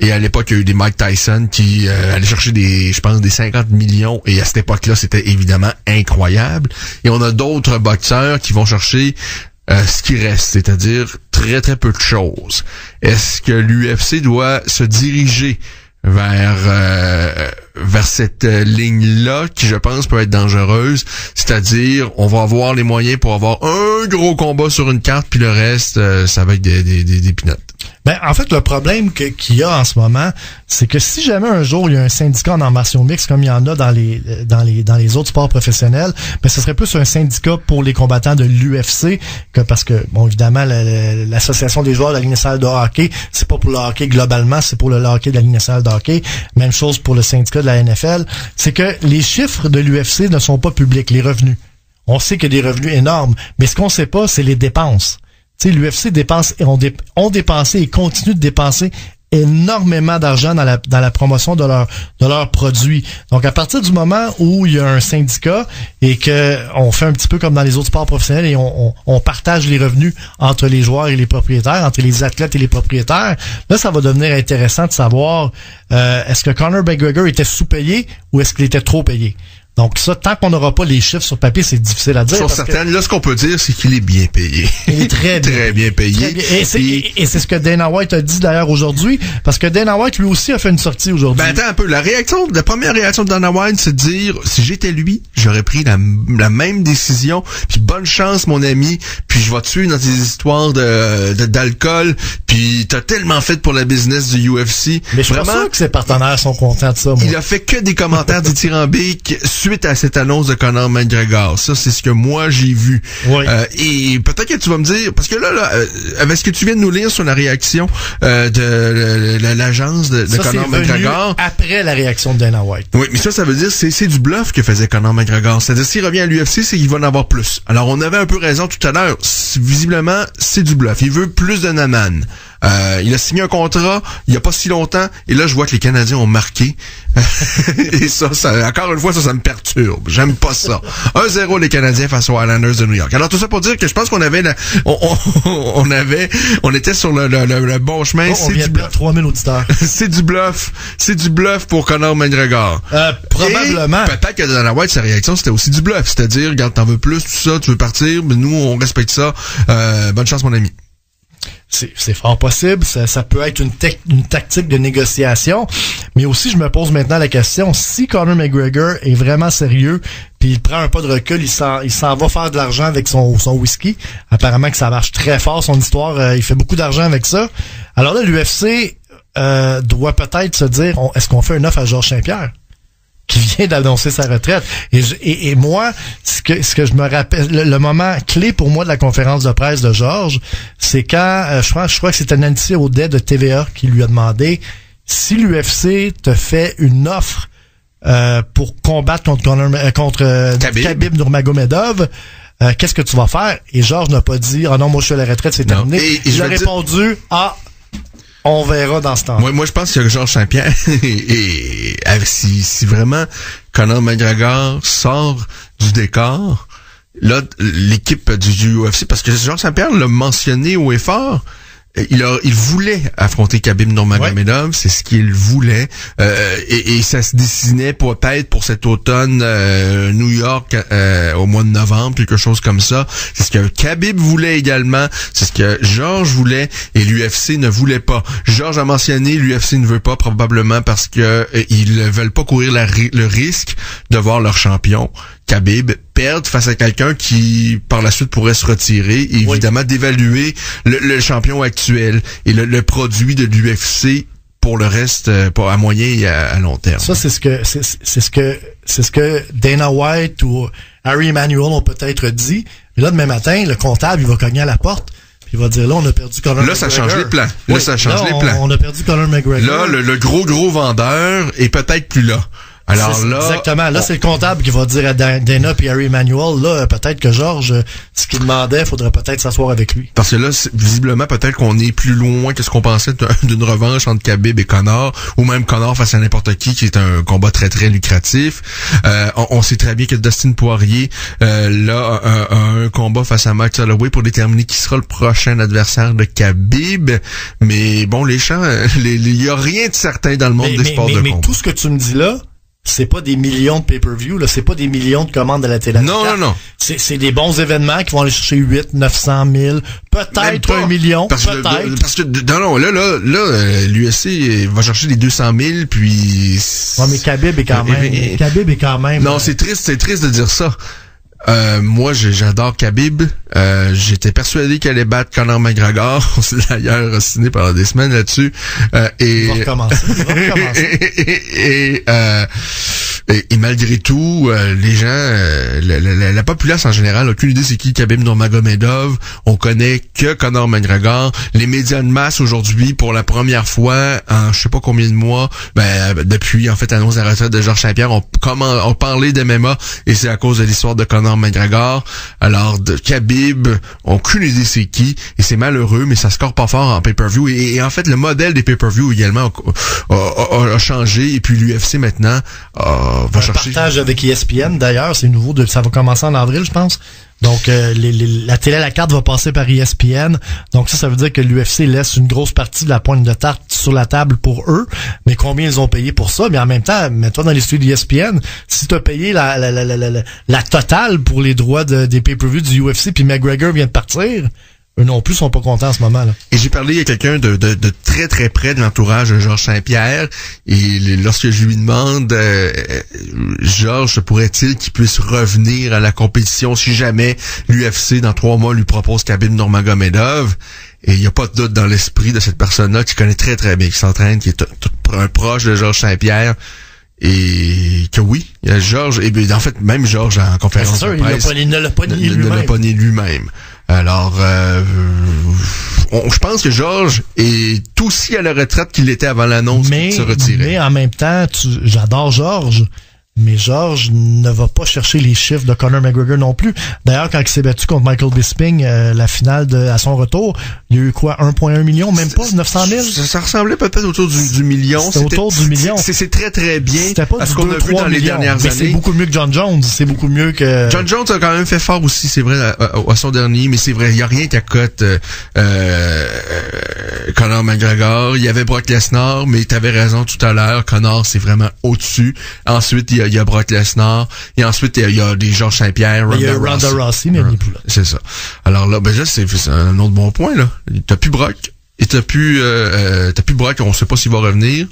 Et à l'époque, il y a eu des Mike Tyson qui allaient chercher des 50 millions. Et à cette époque-là, c'était évidemment incroyable. Et on a d'autres boxeurs qui vont chercher... ce qui reste, c'est-à-dire très très peu de choses. Est-ce que l'UFC doit se diriger vers cette ligne-là qui, je pense, peut être dangereuse, c'est-à-dire on va avoir les moyens pour avoir un gros combat sur une carte, puis le reste, ça va être des pinottes. Ben, en fait, le problème qu'il y a en ce moment, c'est que si jamais un jour il y a un syndicat en arts martiaux mixtes comme il y en a dans les autres sports professionnels, ben ce serait plus un syndicat pour les combattants de l'UFC parce que, bon, évidemment, l'association des joueurs de la Ligue nationale de hockey, c'est pas pour le hockey globalement, c'est pour le hockey de la Ligue nationale de hockey. Même chose pour le syndicat de la NFL. C'est que les chiffres de l'UFC ne sont pas publics, les revenus. On sait qu'il y a des revenus énormes, mais ce qu'on sait pas, c'est les dépenses. Tu sais, l'UFC dépense et ont dépensé et continuent de dépenser énormément d'argent dans la promotion de leurs produits. Donc, à partir du moment où il y a un syndicat et que on fait un petit peu comme dans les autres sports professionnels et on partage les revenus entre les joueurs et les propriétaires, entre les athlètes et les propriétaires, là, ça va devenir intéressant de savoir est-ce que Conor McGregor était sous-payé ou est-ce qu'il était trop payé? Donc ça, tant qu'on n'aura pas les chiffres sur papier, c'est difficile à dire. Sur certaines, là, ce qu'on peut dire, c'est qu'il est bien payé. Il est très bien, très bien payé. Très bien. Et c'est ce que Dana White a dit d'ailleurs aujourd'hui, parce que Dana White lui aussi a fait une sortie aujourd'hui. Ben attends un peu, la première réaction de Dana White, c'est de dire, si j'étais lui, j'aurais pris la même décision, puis bonne chance mon ami, puis je vais te suivre dans tes histoires d'alcool, puis t'as tellement fait pour la business du UFC. Mais je suis pas sûr que ses partenaires sont contents de ça, moi. Il a fait que des commentaires dithyrambiques suite à cette annonce de Conor McGregor. Ça, c'est ce que moi, j'ai vu. Oui. Et peut-être que tu vas me dire, parce que là, avec ce que tu viens de nous lire sur la réaction de l'agence de Conor McGregor. Après la réaction de Dana White. Oui, mais ça veut dire c'est du bluff que faisait Conor McGregor. C'est-à-dire, s'il revient à l'UFC, c'est qu'il va en avoir plus. Alors, on avait un peu raison tout à l'heure. Visiblement, c'est du bluff. Il veut plus de Naman. Il a signé un contrat il y a pas si longtemps et là je vois que les Canadiens ont marqué et ça encore une fois ça me perturbe, j'aime pas ça. 1-0 les Canadiens face aux Islanders de New York. Alors tout ça pour dire que je pense qu'on avait on était sur le bon chemin. On vient de perdre 3000 auditeurs. C'est du bluff pour Conor McGregor. Probablement. Et peut-être que Dana White, sa réaction c'était aussi du bluff, c'est-à-dire regarde, t'en veux plus, tout ça, tu veux partir, mais nous on respecte ça. Bonne chance mon ami. C'est fort possible, ça peut être une tactique de négociation, mais aussi je me pose maintenant la question, si Conor McGregor est vraiment sérieux, puis il prend un pas de recul, il s'en va faire de l'argent avec son whisky, apparemment que ça marche très fort, son histoire, il fait beaucoup d'argent avec ça, alors là l'UFC doit peut-être se dire, est-ce qu'on fait une offre à Georges Saint-Pierre? qui vient d'annoncer sa retraite. Et moi, ce que je me rappelle, le moment clé pour moi de la conférence de presse de Georges, c'est quand, je crois que c'était Nancy Audet de TVA qui lui a demandé si l'UFC te fait une offre pour combattre contre Khabib Nurmagomedov, qu'est-ce que tu vas faire? Et Georges n'a pas dit, non, moi je suis à la retraite, c'est terminé. Il a répondu, on verra dans ce temps. Moi, je pense que Georges Saint-Pierre, et si vraiment Conor McGregor sort du décor, là, l'équipe du UFC, parce que Georges Saint-Pierre l'a mentionné haut et fort, il voulait affronter Khabib Nurmagomedov, c'est ce qu'il voulait, et ça se dessinait peut-être pour cet automne New York au mois de novembre, quelque chose comme ça. C'est ce que Khabib voulait également, c'est ce que Georges voulait, et l'UFC ne voulait pas. Georges a mentionné, l'UFC ne veut pas, probablement parce que ils veulent pas courir le risque de voir leur champion Khabib perdre face à quelqu'un qui par la suite pourrait se retirer et évidemment d'évaluer le champion actuel et le produit de l'UFC pour le reste, à moyen et à long terme. Ça, c'est ce que Dana White ou Harry Emanuel ont peut-être dit. Mais là, demain matin, le comptable, il va cogner à la porte. Puis il va dire, là, on a perdu Conor McGregor. Là, ça change les plans. Là, ça change les plans. On a perdu Conor McGregor. Là, le gros vendeur est peut-être plus là. Alors là, exactement. Là, c'est le comptable qui va dire à Dana et Harry Emanuel, là, peut-être que Georges, ce qu'il demandait, faudrait peut-être s'asseoir avec lui. Parce que là, visiblement, peut-être qu'on est plus loin que ce qu'on pensait d'une revanche entre Khabib et Conor, ou même Conor face à n'importe qui est un combat très, très lucratif. On sait très bien que Dustin Poirier, là, a un combat face à Max Holloway pour déterminer qui sera le prochain adversaire de Khabib. Mais bon, il y a rien de certain dans le monde des sports de combat. Mais tout ce que tu me dis là, c'est pas des millions de pay-per-view, là, c'est pas des millions de commandes à la télé. Non. C'est des bons événements qui vont aller chercher 8, 900 000, peut-être 1 million, peut-être. Parce que, non, là, l'UFC va chercher les 200 000, puis... Ouais, mais Khabib est quand même... Non, c'est triste de dire ça. Moi, j'adore Khabib. J'étais persuadé qu'il allait battre Conor McGregor. On s'est d'ailleurs ciné pendant des semaines là-dessus. Il va recommencer. Et malgré tout, les gens, la populace en général, aucune idée c'est qui Khabib Nurmagomedov. On connaît que Conor McGregor. Les médias de masse aujourd'hui, pour la première fois en je sais pas combien de mois, depuis en fait l'annonce de la retraite de Georges Saint-Pierre, on parlait de MMA et c'est à cause de l'histoire de Conor McGregor. Alors de Khabib, aucune idée c'est qui et c'est malheureux, mais ça score pas fort en pay-per-view et en fait le modèle des pay-per-view également a changé et puis l'UFC maintenant va chercher. Partage avec ESPN d'ailleurs, c'est nouveau, ça va commencer en avril je pense. Donc la télé à la carte va passer par ESPN. Donc ça veut dire que l'UFC laisse une grosse partie de la pointe de tarte sur la table pour eux. Mais combien ils ont payé pour ça? Mais en même temps, mets-toi dans les studios d'ESPN, si tu as payé la totale pour les droits des pay-per-view du UFC puis McGregor vient de partir, eux non plus sont pas contents en ce moment là. Et j'ai parlé à quelqu'un de très très près de l'entourage de Georges Saint-Pierre et lorsque je lui demande Georges, pourrait-il qu'il puisse revenir à la compétition si jamais l'UFC dans 3 mois lui propose Khabib Nurmagomedov, et il n'y a pas de doute dans l'esprit de cette personne-là qui connaît très très bien, qui s'entraîne, qui est un proche de Georges Saint-Pierre. Et que oui, il y a Georges, et bien en fait même Georges en conférence de presse, il ne l'a pas nié lui-même. Alors, je pense que Georges est aussi à la retraite qu'il était avant l'annonce qu'il se retirait. Mais en même temps, j'adore Georges, mais Georges ne va pas chercher les chiffres de Conor McGregor non plus. D'ailleurs, quand il s'est battu contre Michael Bisping, la finale à son retour, il y a eu quoi, 1,1 million, même pas 900 000? Ça ressemblait peut-être autour du million. C'était autour du million. C'est très très bien. C'était pas à ce qu'on a vu dans les dernières années. Mais c'est beaucoup mieux que John Jones. C'est beaucoup mieux que... John Jones a quand même fait fort aussi, c'est vrai, à son dernier, mais c'est vrai, il y a rien qui accote Conor McGregor. Il y avait Brock Lesnar, mais t'avais raison tout à l'heure, Conor c'est vraiment au-dessus. Ensuite, il y a Brock Lesnar, et ensuite il y a des Georges Saint-Pierre, Ronda Rousey, mais il n'est plus là. C'est ça. Alors là, ben là, c'est un autre bon point, là. T'as plus Brock, et t'as plus Brock, on sait pas s'il va revenir.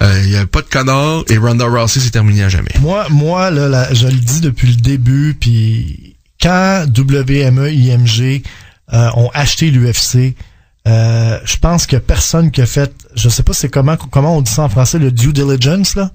Il y a pas de Conor, et Ronda Rousey, c'est terminé à jamais. Moi, là, je le dis depuis le début, puis quand WME, IMG ont acheté l'UFC, Je pense que personne qui a fait, je sais pas c'est comment on dit ça en français, le due diligence, là.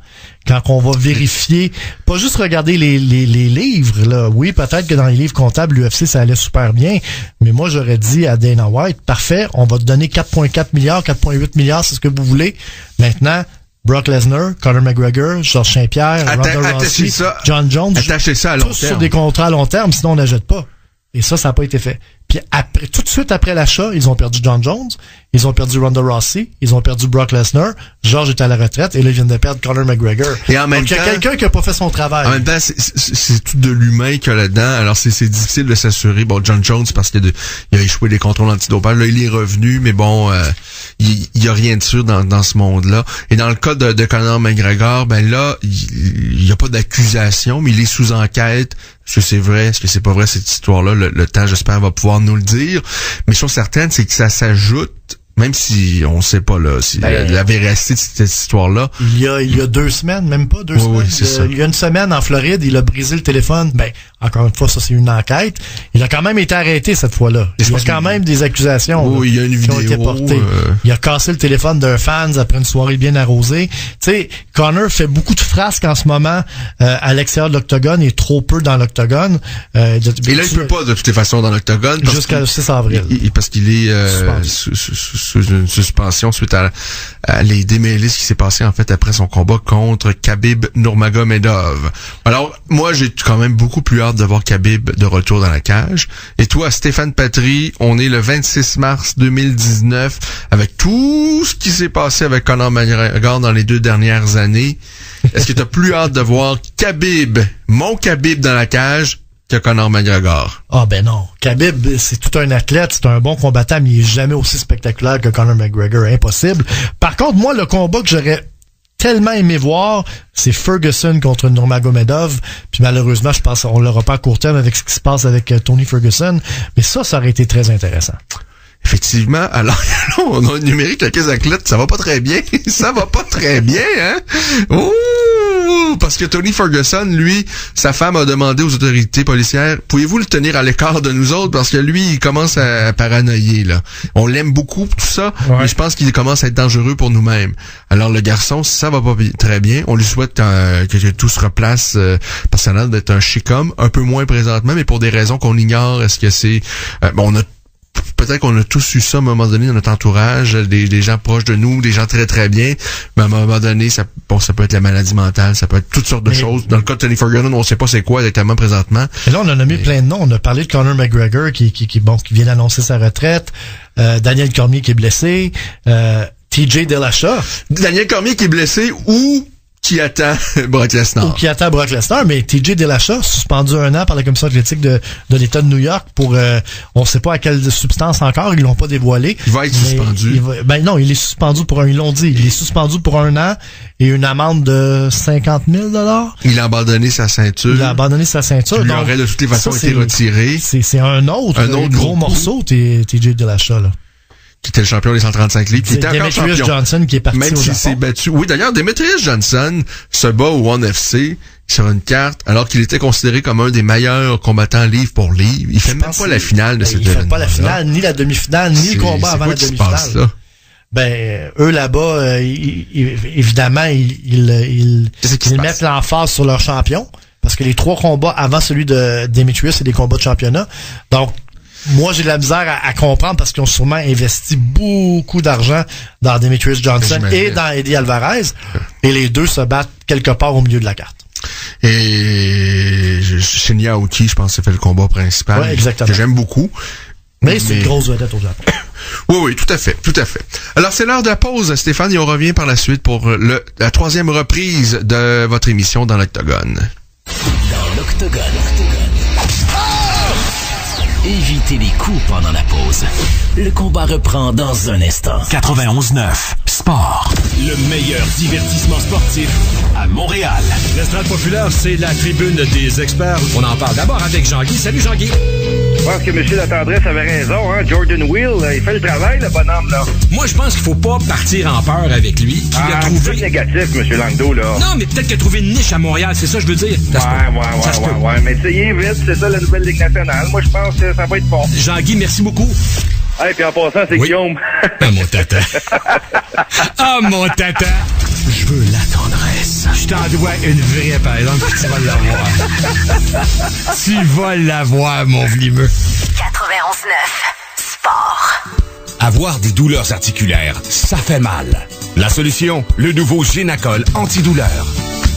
Quand on va vérifier, pas juste regarder les livres, là. Oui, peut-être que dans les livres comptables, l'UFC, ça allait super bien. Mais moi, j'aurais dit à Dana White, parfait, on va te donner 4,4 milliards, 4,8 milliards, c'est ce que vous voulez. Maintenant, Brock Lesnar, Conor McGregor, Georges Saint-Pierre, Ronda Rousey, John Jones. Attachez ça à long terme. Tous sur des contrats à long terme, sinon on n'achète pas. Et ça n'a pas été fait. Puis après, tout de suite après l'achat, ils ont perdu John Jones, ils ont perdu Ronda Rousey, ils ont perdu Brock Lesnar, George est à la retraite, et là, ils viennent de perdre Conor McGregor. Et en même temps, il y a quelqu'un qui a pas fait son travail. En même temps, c'est tout de l'humain qu'il y a là-dedans. Alors, c'est difficile de s'assurer. Bon, John Jones, parce qu'il a échoué des contrôles antidopage. Là, il est revenu, mais bon, il y a rien de sûr dans ce monde-là. Et dans le cas de Conor McGregor, ben là, il y a pas d'accusation, mais il est sous enquête. Est-ce que c'est vrai? Est-ce que c'est pas vrai, cette histoire-là? Le temps, j'espère, va pouvoir nous le dire. Mais chose certaine, c'est que ça s'ajoute, même si on sait pas là, si la véracité de cette histoire-là. Il y a 2 semaines, même pas 2 semaines. Oui, c'est ça. Il y a une semaine en Floride, il a brisé le téléphone. Ben, encore une fois, ça c'est une enquête. Il a quand même été arrêté cette fois-là. Il y a quand même des accusations il y a une qui vidéo, ont été portées. Il a cassé le téléphone d'un fan après une soirée bien arrosée. Tu sais, Conor fait beaucoup de frasques en ce moment à l'extérieur de l'octogone et trop peu dans l'octogone. Et là, il peut pas de toutes les façons dans l'octogone. Jusqu'à le 6 avril. Parce qu'il est sous une suspension suite à les démêlés, ce qui s'est passé en fait après son combat contre Khabib Nurmagomedov. Alors, moi, j'ai quand même beaucoup plus hâte de voir Khabib de retour dans la cage. Et toi, Stéphane Patry, on est le 26 mars 2019 avec tout ce qui s'est passé avec Conor McGregor dans les 2 dernières années. Est-ce que tu as plus hâte de voir Khabib, mon Khabib dans la cage, que Conor McGregor? Ah ben non. Khabib, c'est tout un athlète, c'est un bon combattant, mais il est jamais aussi spectaculaire que Conor McGregor. Impossible. Par contre, moi, le combat que j'aurais tellement aimé voir, c'est Ferguson contre Nurmagomedov. Puis malheureusement, je pense qu'on l'aura pas à court terme avec ce qui se passe avec Tony Ferguson. Mais ça aurait été très intéressant. Effectivement, alors, on a un numérique avec les athlètes, ça va pas très bien. Ça va pas très bien, hein? Ouh! Parce que Tony Ferguson, lui, sa femme a demandé aux autorités policières, pouvez-vous le tenir à l'écart de nous autres? Parce que lui, il commence à paranoïer, là. On l'aime beaucoup, tout ça, mais je pense qu'il commence à être dangereux pour nous-mêmes. Alors, le garçon, ça va pas très bien. On lui souhaite que tout se replace, parce que ça a l'air d'être un chic homme, un peu moins présentement, mais pour des raisons qu'on ignore. Est-ce que c'est... peut-être qu'on a tous eu ça à un moment donné dans notre entourage, des gens proches de nous, des gens très très bien, mais à un moment donné, ça peut être la maladie mentale, ça peut être toutes sortes de choses. Dans le cas de Tony Ferguson, on sait pas c'est quoi exactement présentement. Et là, on a nommé plein de noms. On a parlé de Conor McGregor qui vient d'annoncer sa retraite, Daniel Cormier qui est blessé, TJ Dillashaw. Daniel Cormier qui est blessé ou qui attend Brock Lesnar. Ou qui attend Brock Lesnar, mais TJ Dillashaw, suspendu 1 an par la commission athlétique de l'État de New York pour, on sait pas à quelle substance encore, ils l'ont pas dévoilé. Il va être suspendu. Non, il est suspendu ils l'ont dit, il est suspendu pour 1 an et une amende de 50 000 $. Il a abandonné sa ceinture. Il lui aurait de toutes les façons été retiré. C'est un autre gros morceau, TJ Dillashaw, là. Qui était le champion des 135 livres, qui était encore champion. Demetrius Johnson qui est parti même s'il s'est battu. Oui, d'ailleurs, Demetrius Johnson se bat au ONE FC sur une carte, alors qu'il était considéré comme un des meilleurs combattants livre pour livre. Il fait même pas la finale de cet événement. Il fait pas la finale, ni la demi-finale, ni le combat avant la demi-finale. Ben, eux là-bas, évidemment, ils mettent l'emphase sur leur champion, parce que les 3 combats avant celui de Demetrius, c'est des combats de championnat. Donc, moi, j'ai de la misère à comprendre parce qu'ils ont sûrement investi beaucoup d'argent dans Demetrius Johnson et dans Eddie Alvarez. Et les deux se battent quelque part au milieu de la carte. Et Shinya Aoki, je pense, c'est fait le combat principal. Ouais, exactement. Que j'aime beaucoup. Mais c'est une grosse vedette au Japon. Oui, tout à fait. Alors, c'est l'heure de la pause, Stéphane, et on revient par la suite pour la 3e reprise de votre émission dans l'Octogone. Dans l'Octogone. Évitez les coups pendant la pause. Le combat reprend dans un instant. 91.9 Sport. Le meilleur divertissement sportif à Montréal. L'estrade populaire, c'est la tribune des experts. On en parle d'abord avec Jean-Guy. Salut Jean-Guy. Je pense que M. Latendresse avait raison, hein? Jordan Will, il fait le travail, le bonhomme, là. Moi, je pense qu'il faut pas partir en peur avec lui. Il a trouvé... C'est négatif, M. Langdo, là. Non, mais peut-être qu'il a trouvé une niche à Montréal, c'est ça que je veux dire. Ouais. Mais c'est vite, c'est ça la nouvelle Ligue nationale. Moi, je pense que ça va être bon. Jean-Guy, merci beaucoup. Hey, puis en passant, c'est Guillaume. Ah, mon tata. Ah, mon tata. Je veux la tendresse. Je t'en dois une vraie, par exemple, puis tu vas l'avoir. Tu vas l'avoir, mon vlimeux. 91.9 Sport. Avoir des douleurs articulaires, ça fait mal. La solution, le nouveau Génacol antidouleur.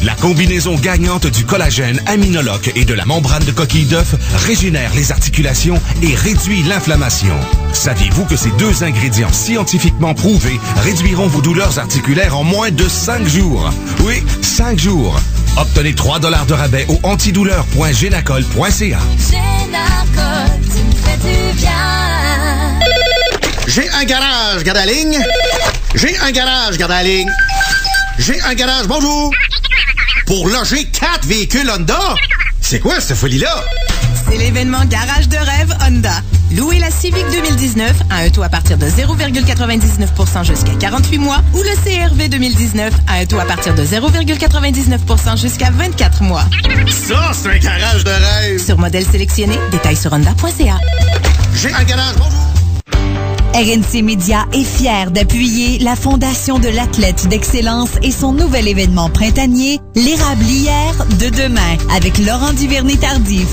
La combinaison gagnante du collagène aminoloc et de la membrane de coquille d'œuf régénère les articulations et réduit l'inflammation. Saviez-vous que ces deux ingrédients scientifiquement prouvés réduiront vos douleurs articulaires en moins de 5 jours? Oui, 5 jours. Obtenez 3 $ de rabais au antidouleur.génacol.ca. Génacol, tu me fais du bien. J'ai un garage, garde la ligne. J'ai un garage, garde la ligne. J'ai un garage, bonjour. Pour loger 4 véhicules Honda? C'est quoi cette folie-là? C'est l'événement Garage de rêve Honda. Louez la Civic 2019 à un taux à partir de 0,99% jusqu'à 48 mois ou le CR-V 2019 à un taux à partir de 0,99% jusqu'à 24 mois. Ça, c'est un garage de rêve! Sur modèle sélectionné, détails sur honda.ca. J'ai un garage, bonjour! RNC Média est fier d'appuyer la Fondation de l'athlète d'excellence et son nouvel événement printanier, l'Érable hier de demain, avec Laurent Duvernay-Tardif.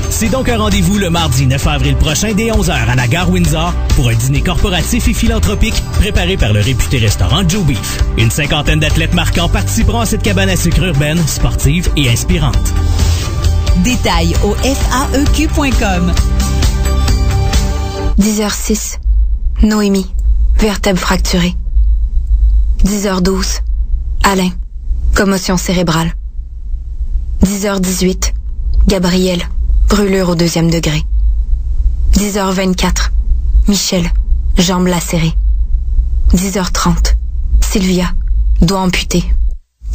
C'est donc un rendez-vous le mardi 9 avril prochain dès 11h à la gare Windsor pour un dîner corporatif et philanthropique préparé par le réputé restaurant Joe Beef. Une 50aine d'athlètes marquants participeront à cette cabane à sucre urbaine, sportive et inspirante. Détails au faeq.com. 10h06. Noémie, vertèbre fracturée. 10h12. Alain, commotion cérébrale. 10h18. Gabriel, brûlure au 2e degré. 10h24. Michel, jambe lacérée. 10h30. Sylvia, doigt amputé.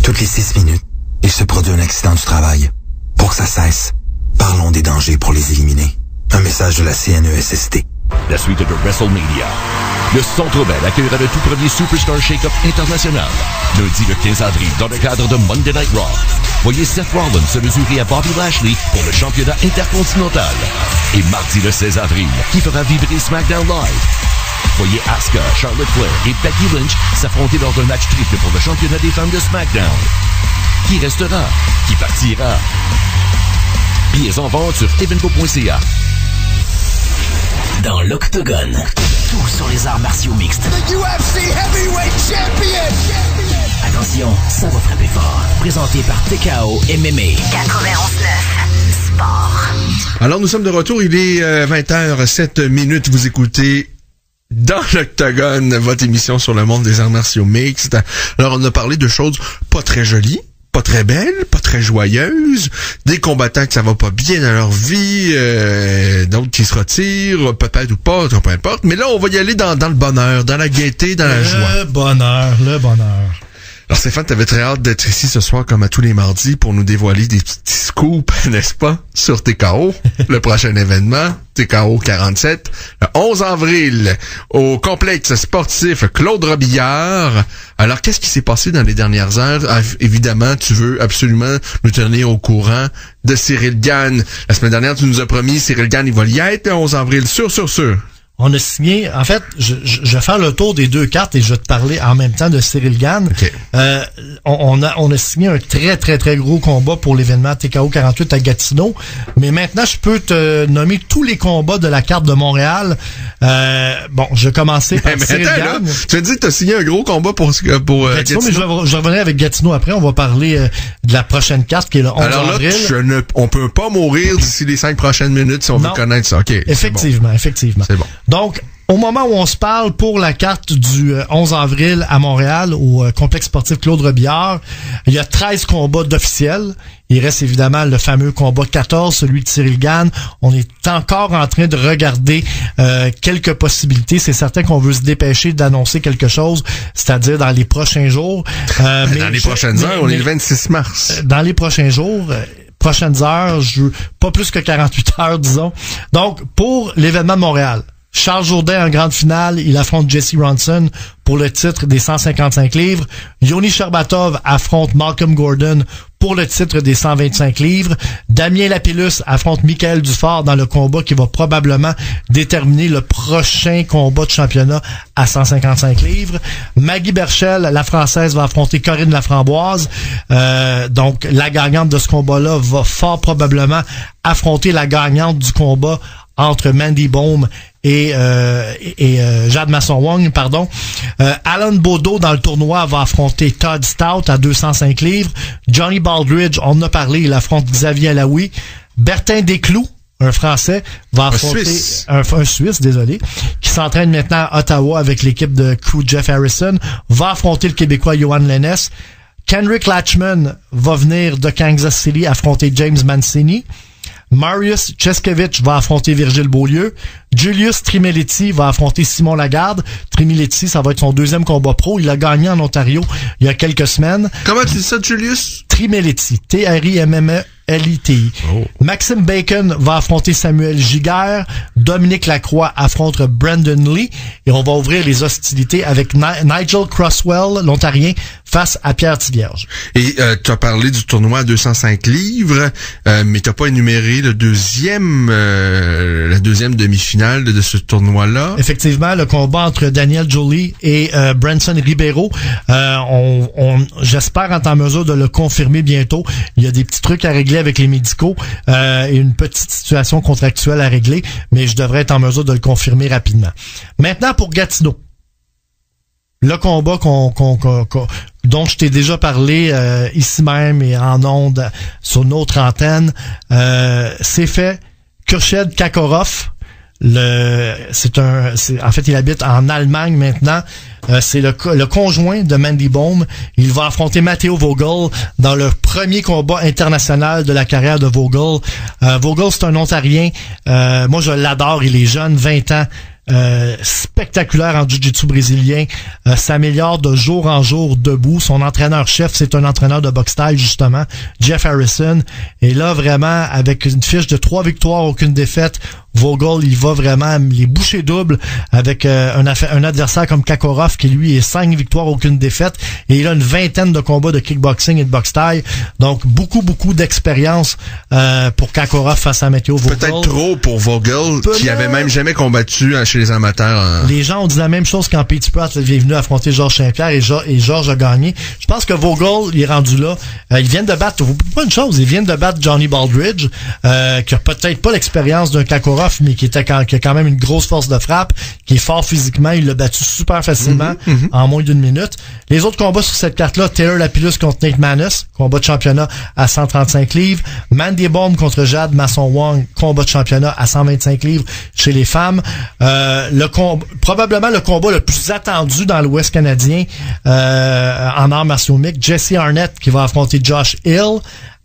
Toutes les 6 minutes, il se produit un accident du travail. Pour que ça cesse, parlons des dangers pour les éliminer. Un message de la CNESST. La suite de WrestleMania. Le Centre Bell accueillera le tout premier Superstar Shake-Up international. Lundi le 15 avril, dans le cadre de Monday Night Raw. Voyez Seth Rollins se mesurer à Bobby Lashley pour le championnat intercontinental. Et mardi le 16 avril, qui fera vibrer SmackDown Live. Voyez Asuka, Charlotte Flair et Becky Lynch s'affronter lors d'un match triple pour le championnat des femmes de SmackDown. Qui restera? Qui partira? Billets en vente sur evenco.ca. Dans l'Octogone, tout sur les arts martiaux mixtes. The UFC Heavyweight Champion! Attention, ça va frapper fort. Présenté par TKO MMA. 91.9 Sport. Alors, nous sommes de retour. Il est 20h07. Vous écoutez Dans l'Octogone, votre émission sur le monde des arts martiaux mixtes. Alors, on a parlé de choses pas très jolies, pas très belles, pas très joyeuses, des combattants que ça va pas bien dans leur vie, d'autres qui se retirent, peut-être ou pas, peu importe. Mais là, on va y aller dans le bonheur, dans la gaieté, dans la joie. Le bonheur. Alors Stéphane, t'avais très hâte d'être ici ce soir comme à tous les mardis pour nous dévoiler des petits scoops, n'est-ce pas, sur TKO, le prochain événement, TKO 47, le 11 avril, au complexe sportif Claude Robillard. Alors, qu'est-ce qui s'est passé dans les dernières heures? Ah, évidemment, tu veux absolument nous tenir au courant de Cyril Gane. La semaine dernière, tu nous as promis, Cyril Gane, il va y être le 11 avril, sûr. On a signé, en fait, je vais faire le tour des deux cartes et je vais te parler en même temps de Cyril Gane. Okay. On a signé un très, très, très gros combat pour l'événement TKO 48 à Gatineau. Mais maintenant, je peux te nommer tous les combats de la carte de Montréal. Je vais commencer par Cyril Gane. Tu as dit que tu as signé un gros combat pour Gatineau. Mais je reviendrai avec Gatineau après. On va parler de la prochaine carte qui est le 11 avril. Alors là, on peut pas mourir d'ici les 5 prochaines minutes si on veut connaître ça. Okay, effectivement. C'est bon. Donc, au moment où on se parle pour la carte du 11 avril à Montréal, au complexe sportif Claude Robillard, il y a 13 combats d'officiels. Il reste évidemment le fameux combat 14, celui de Cyril Gane. On est encore en train de regarder quelques possibilités. C'est certain qu'on veut se dépêcher d'annoncer quelque chose, c'est-à-dire dans les prochains jours. Dans les prochaines heures, on est le 26 mars. Dans les prochains jours... prochaines heures, pas plus que 48 heures, disons. Donc, pour l'événement de Montréal, Charles Jourdain en grande finale, il affronte Jesse Ronson pour le titre des 155 livres. Yoni Sherbatov affronte Malcolm Gordon pour le titre des 125 livres. Damien Lapillus affronte Michael Dufort dans le combat qui va probablement déterminer le prochain combat de championnat à 155 livres. Maggie Berchel, la Française, va affronter Corinne Laframboise. Donc, la gagnante de ce combat-là va fort probablement affronter la gagnante du combat entre Mandy Baum et Jade Masson-Wong, pardon. Alan Baudot, dans le tournoi, va affronter Todd Stout à 205 livres. Johnny Baldridge, on en a parlé, il affronte Xavier Alaoui. Bertin Desclous, un Français, va affronter un Suisse, désolé, qui s'entraîne maintenant à Ottawa avec l'équipe de crew Jeff Harrison, va affronter le Québécois Johan Lennes. Kenrick Latchman va venir de Kansas City affronter James Mancini. Marius Ceskevich va affronter Virgile Beaulieu. Julius Trimeletti va affronter Simon Lagarde. Trimeletti, ça va être son deuxième combat pro. Il a gagné en Ontario il y a quelques semaines. Comment tu dis ça, Julius? Trimeletti. T-R-I-M-M-E-L-I-T-I. Oh. Maxime Bacon va affronter Samuel Giguère. Dominique Lacroix affronte Brandon Lee. Et on va ouvrir les hostilités avec Nigel Crosswell, l'Ontarien, face à Pierre Tivierge. Et tu as parlé du tournoi à 205 livres, mais tu n'as pas énuméré la deuxième demi-finale de ce tournoi-là. Effectivement, le combat entre Daniel Jolie et Branson Ribeiro. J'espère être en mesure de le confirmer bientôt. Il y a des petits trucs à régler avec les médicaux et une petite situation contractuelle à régler, mais je devrais être en mesure de le confirmer rapidement. Maintenant, pour Gatineau. Le combat dont je t'ai déjà parlé ici même et en ondes sur notre antenne, c'est fait. Kurshed Kakorov, en fait, il habite en Allemagne maintenant. C'est le conjoint de Mandy Baum. Il va affronter Matteo Vogel dans le premier combat international de la carrière de Vogel. Vogel, c'est un Ontarien. Moi, je l'adore. Il est jeune, 20 ans. Spectaculaire en jiu-jitsu brésilien, s'améliore de jour en jour debout. Son entraîneur-chef, c'est un entraîneur de boxe thaï, justement, Jeff Harrison. Et là, vraiment, avec une fiche de 3 victoires, aucune défaite, Vogel, il va vraiment les boucher double avec un adversaire comme Kakorov qui, lui, est 5 victoires, aucune défaite. Et il a une vingtaine de combats de kickboxing et de boxe thaï. Donc, beaucoup pour pour Kakorov face à Matteo Vogel. Peut-être trop pour Vogel, qui avait même jamais combattu chez les amateurs. Les gens ont dit la même chose quand Petey Pratt est venu affronter Georges Saint-Pierre et Georges a gagné. Je pense que Vogel, il est rendu là. Ils viennent de battre, pas une chose, ils viennent de battre Johnny Baldridge, qui a peut-être pas l'expérience d'un Kakorov, mais qui a quand même une grosse force de frappe, qui est fort physiquement. Il l'a battu super facilement en moins d'une minute. Les autres combats sur cette carte-là, Taylor Lapillus contre Nate Maness, combat de championnat à 135 livres. Mandy Baum contre Jade Masson-Wong, combat de championnat à 125 livres chez les femmes. Probablement le combat le plus attendu dans l'Ouest canadien en arts martiaux mixtes, Jesse Arnett qui va affronter Josh Hill.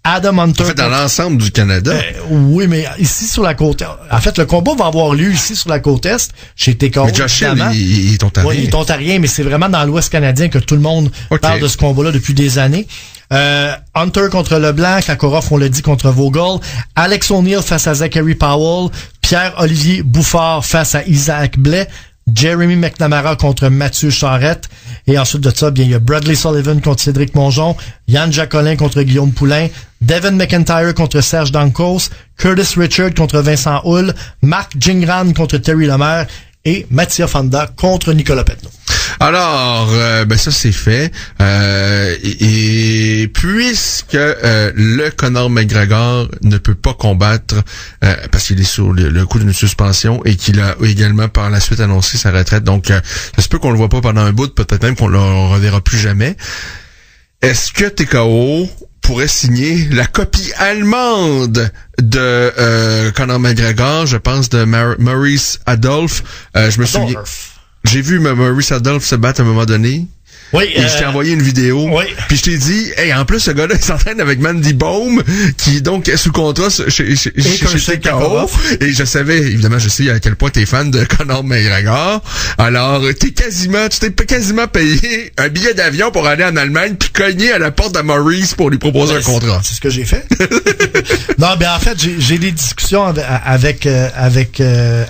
Adam Hunter. En fait, dans l'ensemble du Canada. Oui, mais ici sur la côte. En fait, le combat va avoir lieu ici sur la côte est, chez TKO. Mais Josh Hill, il est ontarien. Oui, il est ontarien, mais c'est vraiment dans l'Ouest canadien que tout le monde parle de ce combat-là depuis des années. Hunter contre Leblanc, Kakorov, on l'a dit, contre Vogel. Alex O'Neill face à Zachary Powell. Pierre-Olivier Bouffard face à Isaac Blais. Jeremy McNamara contre Mathieu Charette. Et ensuite de ça, bien, il y a Bradley Sullivan contre Cédric Mongeon, Yann Jacolin contre Guillaume Poulain, Devin McIntyre contre Serge Dankos, Curtis Richard contre Vincent Hull, Marc Gingran contre Terry Lemaire et Mathieu Fonda contre Nicolas Petneau. Alors, ça c'est fait. Et puisque le Conor McGregor ne peut pas combattre parce qu'il est sur le coup d'une suspension et qu'il a également par la suite annoncé sa retraite, donc ça se peut qu'on le voit pas pendant un bout, peut-être même qu'on le reverra plus jamais. Est-ce que TKO pourrait signer la copie allemande de Conor McGregor, je pense de Maurice Adolphe. Je me souviens. J'ai vu Maurice Adolphe se battre à un moment donné. Oui, et je t'ai envoyé une vidéo. Oui. Puis je t'ai dit, hey, en plus, ce gars-là, il s'entraîne avec Mandy Baum, qui donc est sous contrat chez TKO. Et je savais, évidemment, je sais à quel point t'es fan de Conor McGregor. Alors, tu t'es quasiment payé un billet d'avion pour aller en Allemagne puis cogner à la porte de Maurice pour lui proposer un contrat. C'est ce que j'ai fait. Non, mais en fait, j'ai des discussions avec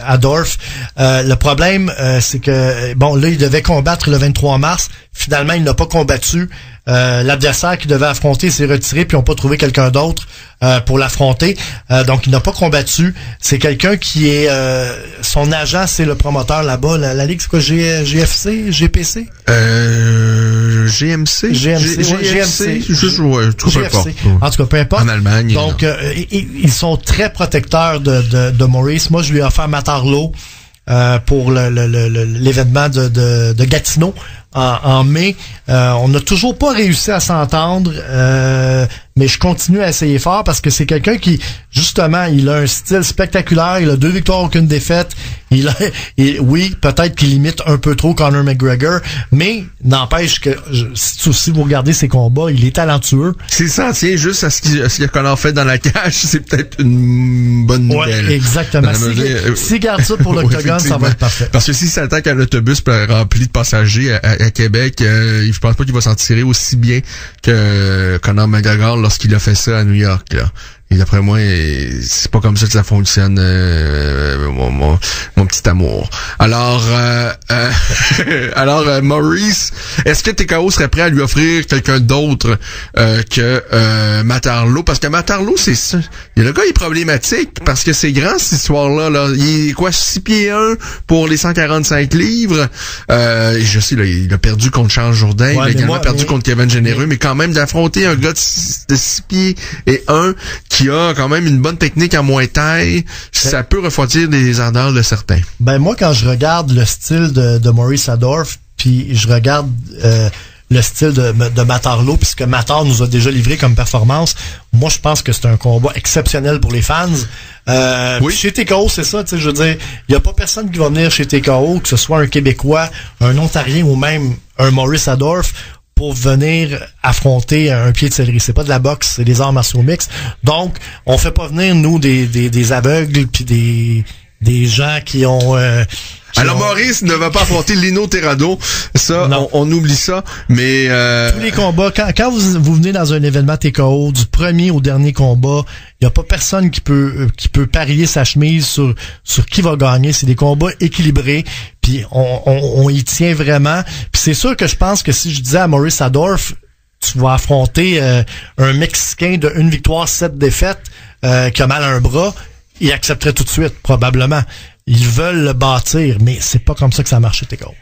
Adolphe. Le problème, c'est que, bon, là, il devait combattre le 23 mars. finalement, il n'a pas combattu. L'adversaire qu'il devait affronter s'est retiré, puis ils n'ont pas trouvé quelqu'un d'autre pour l'affronter. Donc, il n'a pas combattu. C'est quelqu'un qui est... son agent, c'est le promoteur là-bas. La Ligue, c'est quoi? GFC? GPC? GMC? GMC. En tout cas, peu importe. En Allemagne. Donc, ils sont très protecteurs de Maurice. Moi, je lui ai offert Matarlo pour l'événement de Gatineau en mai. On n'a toujours pas réussi à s'entendre, mais je continue à essayer fort parce que c'est quelqu'un qui, justement, il a un style spectaculaire, il a 2 victoires, aucune défaite. Oui, peut-être qu'il limite un peu trop Conor McGregor, mais n'empêche que si vous regardez ses combats, il est talentueux. S'il s'en tient juste à ce qu'il a Conor fait dans la cage, c'est peut-être une bonne nouvelle. Ouais, exactement. S'il garde ça pour l'octogone, ça va être parfait. Parce que s'il s'attaque à un autobus rempli de passagers à Québec, je pense pas qu'il va s'en tirer aussi bien que Conor McGregor lorsqu'il a fait ça à New York, là. Et d'après moi, c'est pas comme ça que ça fonctionne, mon petit amour. Alors, Maurice, est-ce que TKO serait prêt à lui offrir quelqu'un d'autre que Matarlo? Parce que Matarlo, c'est ça. Le gars est problématique parce que c'est grand cette histoire-là. Là. Il est quoi, 6 pieds 1 pour les 145 livres. Je sais, là, il a perdu contre Charles Jourdain, il a également perdu contre Kevin Généreux, mais quand même d'affronter un gars de 6 pieds et 1 qui a quand même une bonne technique à Muay Thai, ça peut refroidir les ardeurs de certains. Ben moi, quand je regarde le style de Maurice Adorf, puis je regarde le style de Matarlo, puis ce que Matar nous a déjà livré comme performance, moi je pense que c'est un combat exceptionnel pour les fans. Oui. Chez TKO, c'est ça, tu sais, je veux dire, il y a pas personne qui va venir chez TKO, que ce soit un Québécois, un Ontarien ou même un Maurice Adorf, pour venir affronter un pied de céleri. C'est pas de la boxe, c'est des arts martiaux mixtes. Donc, on fait pas venir, nous, des aveugles puis des gens qui ont... Alors, Maurice ne va pas affronter Lino Terrado. Ça, on oublie ça. Mais tous les combats, quand vous venez dans un événement TKO, du premier au dernier combat, il y a pas personne qui peut parier sa chemise sur qui va gagner. C'est des combats équilibrés. Puis on y tient vraiment. Puis c'est sûr que je pense que si je disais à Maurice Adorf, tu vas affronter un Mexicain de 1 victoire, 7 défaites, qui a mal à un bras, il accepterait tout de suite, probablement. Ils veulent le bâtir, mais c'est pas comme ça que ça a marché, TKO.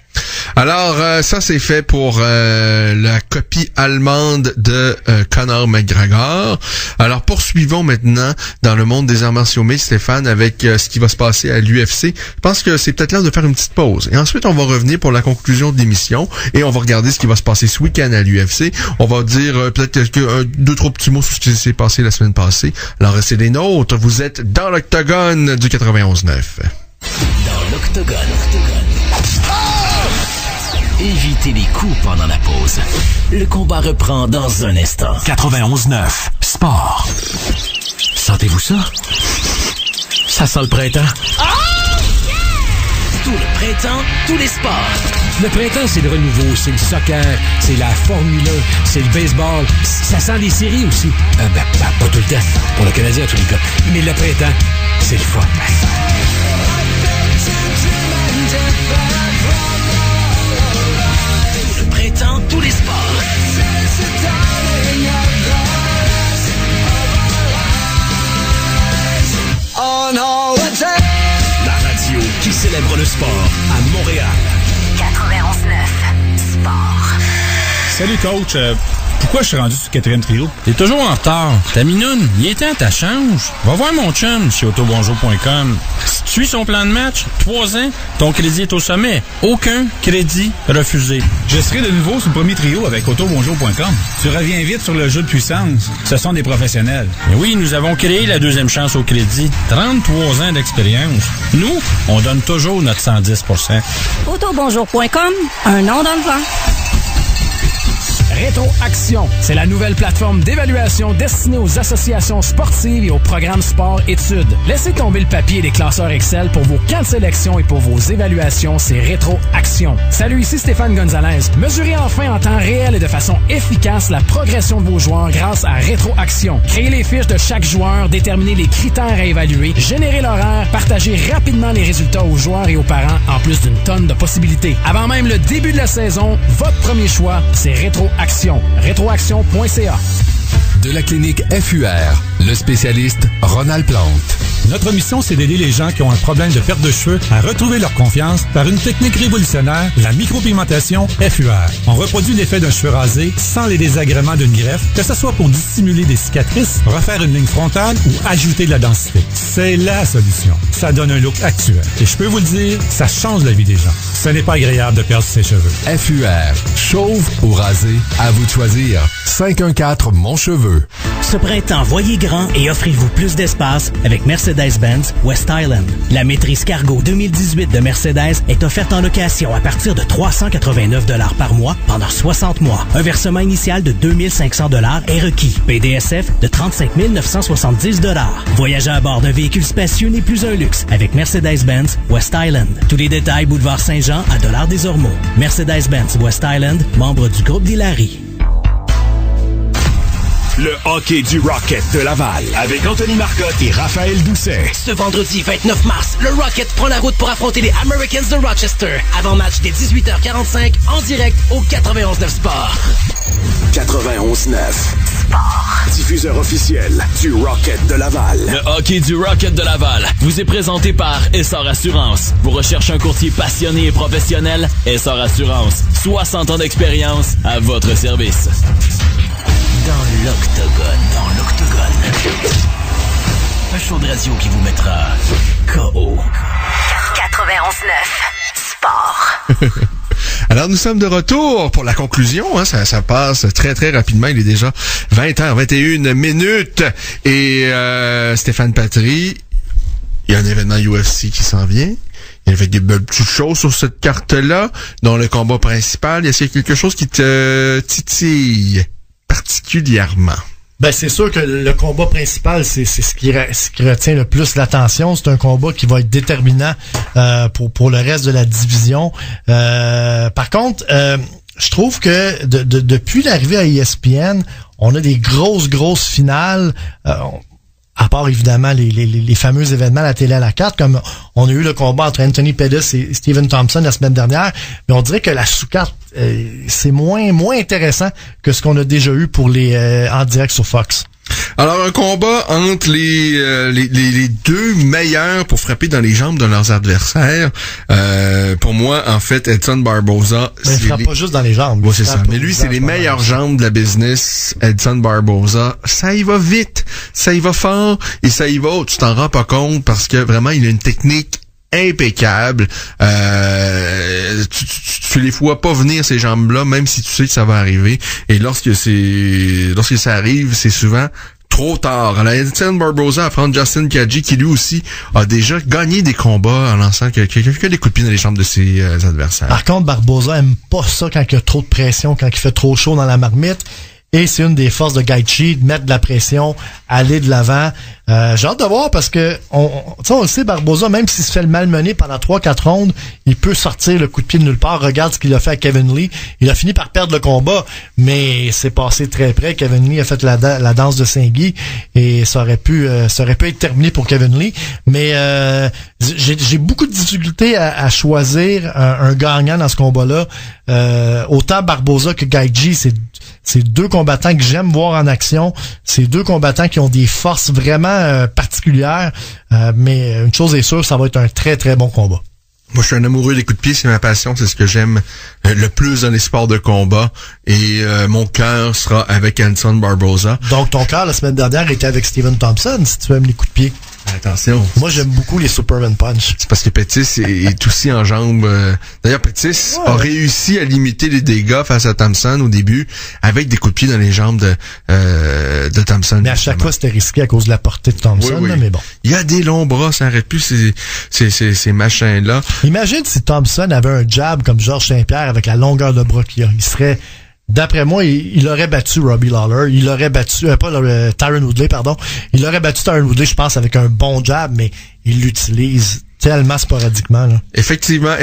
Alors, ça, c'est fait pour la copie allemande de Conor McGregor. Alors, poursuivons maintenant dans le monde des arts martiaux mixtes, Stéphane, avec ce qui va se passer à l'UFC. Je pense que c'est peut-être l'heure de faire une petite pause. Et ensuite, on va revenir pour la conclusion de l'émission et on va regarder ce qui va se passer ce week-end à l'UFC. On va dire peut-être 2-3 petits mots sur ce qui s'est passé la semaine passée. Alors, restez des nôtres. Vous êtes dans l'Octogone du 91.9. Dans l'Octogone. Évitez les coups pendant la pause. Le combat reprend dans un instant. 91.9 Sport. Sentez-vous ça? Ça sent le printemps. Tout le printemps, tous les sports. Le printemps, c'est le renouveau, c'est le soccer, c'est la Formule 1, c'est le baseball. Ça sent les séries aussi. Pas tout le temps. Pour le Canadien, en tous les cas. Mais le printemps, c'est le fun. Le printemps, tous les sports. La radio qui célèbre le sport à Montréal. 91.9 Sport. Salut coach, pourquoi je suis rendu sur le 4e trio? T'es toujours en retard. Ta minoune, il est temps, t'as change. Va voir mon chum chez autobonjour.com. Si tu suis son plan de match, 3 ans, ton crédit est au sommet. Aucun crédit refusé. Je serai de nouveau sur le premier trio avec autobonjour.com. Tu reviens vite sur le jeu de puissance. Ce sont des professionnels. Et oui, nous avons créé la deuxième chance au crédit. 33 ans d'expérience. Nous, on donne toujours notre 110%. Autobonjour.com, un nom dans le vent. Rétroaction, c'est la nouvelle plateforme d'évaluation destinée aux associations sportives et aux programmes sport-études. Laissez tomber le papier et les classeurs Excel pour vos camps de sélection et pour vos évaluations, c'est Rétroaction. Salut, ici Stéphane Gonzalez. Mesurez enfin en temps réel et de façon efficace la progression de vos joueurs grâce à Rétroaction. Créez les fiches de chaque joueur, déterminez les critères à évaluer, générez l'horaire, partagez rapidement les résultats aux joueurs et aux parents, en plus d'une tonne de possibilités. Avant même le début de la saison, votre premier choix, c'est Rétroaction. Rétroaction.ca. De la clinique FUR, le spécialiste Ronald Plante. Notre mission, c'est d'aider les gens qui ont un problème de perte de cheveux à retrouver leur confiance par une technique révolutionnaire, la micropigmentation FUR. On reproduit l'effet d'un cheveu rasé sans les désagréments d'une greffe, que ce soit pour dissimuler des cicatrices, refaire une ligne frontale ou ajouter de la densité. C'est la solution. Ça donne un look actuel. Et je peux vous le dire, ça change la vie des gens. Ce n'est pas agréable de perdre ses cheveux. FUR, chauve ou rasé, à vous de choisir. 514 Mon Cheveux. Ce printemps, voyez grand et offrez-vous plus d'espace avec Mercedes-Benz West Island. La maîtrise cargo 2018 de Mercedes est offerte en location à partir de 389 $ par mois pendant 60 mois. Un versement initial de 2500 $ est requis. PDSF de 35 970 $. Voyager à bord d'un véhicule spacieux n'est plus un luxe avec Mercedes-Benz West Island. Tous les détails, boulevard Saint-Jean à $ des Ormeaux. Mercedes-Benz West Island, membre du groupe d'Hilary. Le hockey du Rocket de Laval avec Anthony Marcotte et Raphaël Doucet. Ce vendredi 29 mars, le Rocket prend la route pour affronter les Americans de Rochester. Avant-match dès 18h45 en direct au 91.9 Sport. 91.9 Sport. Diffuseur officiel du Rocket de Laval. Le hockey du Rocket de Laval vous est présenté par Essor Assurance. Vous recherchez un courtier passionné et professionnel? Essor Assurance. 60 ans d'expérience à votre service. Dans l'Octogone. Un show de radio qui vous mettra KO. 91.9 Sport. Alors, nous sommes de retour pour la conclusion. Hein, ça passe très, très rapidement. Il est déjà 20h21 minutes. Et Stéphane Patry, il y a un événement UFC qui s'en vient. Il y avait des belles petites choses sur cette carte-là. Dans le combat principal, est-ce qu'il y a quelque chose qui te titille particulièrement? Ben, c'est sûr que le combat principal, c'est ce qui retient le plus l'attention. C'est un combat qui va être déterminant pour le reste de la division. Par contre, je trouve que depuis l'arrivée à ESPN, on a des grosses finales. À part évidemment les fameux événements à la télé à la carte, comme on a eu le combat entre Anthony Pettis et Stephen Thompson la semaine dernière, mais on dirait que la sous-carte, c'est moins intéressant que ce qu'on a déjà eu pour les en direct sur Fox. Alors, un combat entre les deux meilleurs pour frapper dans les jambes de leurs adversaires. Pour moi, en fait, Edson Barboza... Mais il frappe pas juste dans les jambes. Oui, c'est ça. Mais lui, c'est les meilleures jambes de la business. Edson Barboza, ça y va vite, ça y va fort, et ça y va, tu t'en rends pas compte, parce que vraiment, il a une technique impeccable. Tu les vois pas venir, ces jambes-là, même si tu sais que ça va arriver. Et lorsque ça arrive, c'est souvent trop tard. Alors, Edson Barboza affronte Justin Kadji, qui lui aussi a déjà gagné des combats en lançant que des coups de pied dans les jambes de ses adversaires. Par contre, Barboza aime pas ça quand il y a trop de pression, quand il fait trop chaud dans la marmite. Et c'est une des forces de Gaethje, de mettre de la pression, aller de l'avant. J'ai hâte de voir parce que on le sait, Barboza, même s'il se fait le malmener pendant 3-4 rondes, il peut sortir le coup de pied de nulle part. Regarde ce qu'il a fait à Kevin Lee. Il a fini par perdre le combat, mais c'est passé très près. Kevin Lee a fait la danse de Saint-Guy et ça aurait pu être terminé pour Kevin Lee. Mais j'ai beaucoup de difficultés à choisir un gagnant dans ce combat-là. Autant Barboza que Gaethje, c'est deux combattants que j'aime voir en action. C'est deux combattants qui ont des forces vraiment particulières. Mais une chose est sûre, ça va être un très, très bon combat. Moi, je suis un amoureux des coups de pied, c'est ma passion, c'est ce que j'aime le plus dans les sports de combat. Et mon cœur sera avec Edson Barboza. Donc, ton cœur, la semaine dernière, était avec Stephen Thompson, si tu aimes les coups de pied. Attention. Moi, j'aime beaucoup les Superman Punch. C'est parce que Pettis est aussi en jambes. D'ailleurs, Pettis a réussi à limiter les dégâts face à Thompson au début avec des coups de pied dans les jambes de Thompson. Mais à chaque fois, c'était risqué à cause de la portée de Thompson. Oui. Là, mais bon. Il y a des longs bras, ça n'arrête plus ces machins-là. Imagine si Thompson avait un jab comme Georges Saint-Pierre avec la longueur de bras qu'il a. Il serait D'après moi, il aurait battu Robbie Lawler. Il aurait battu, Tyron Woodley, pardon. Il aurait battu Tyron Woodley, je pense, avec un bon jab, mais il l'utilise tellement sporadiquement, là. Effectivement.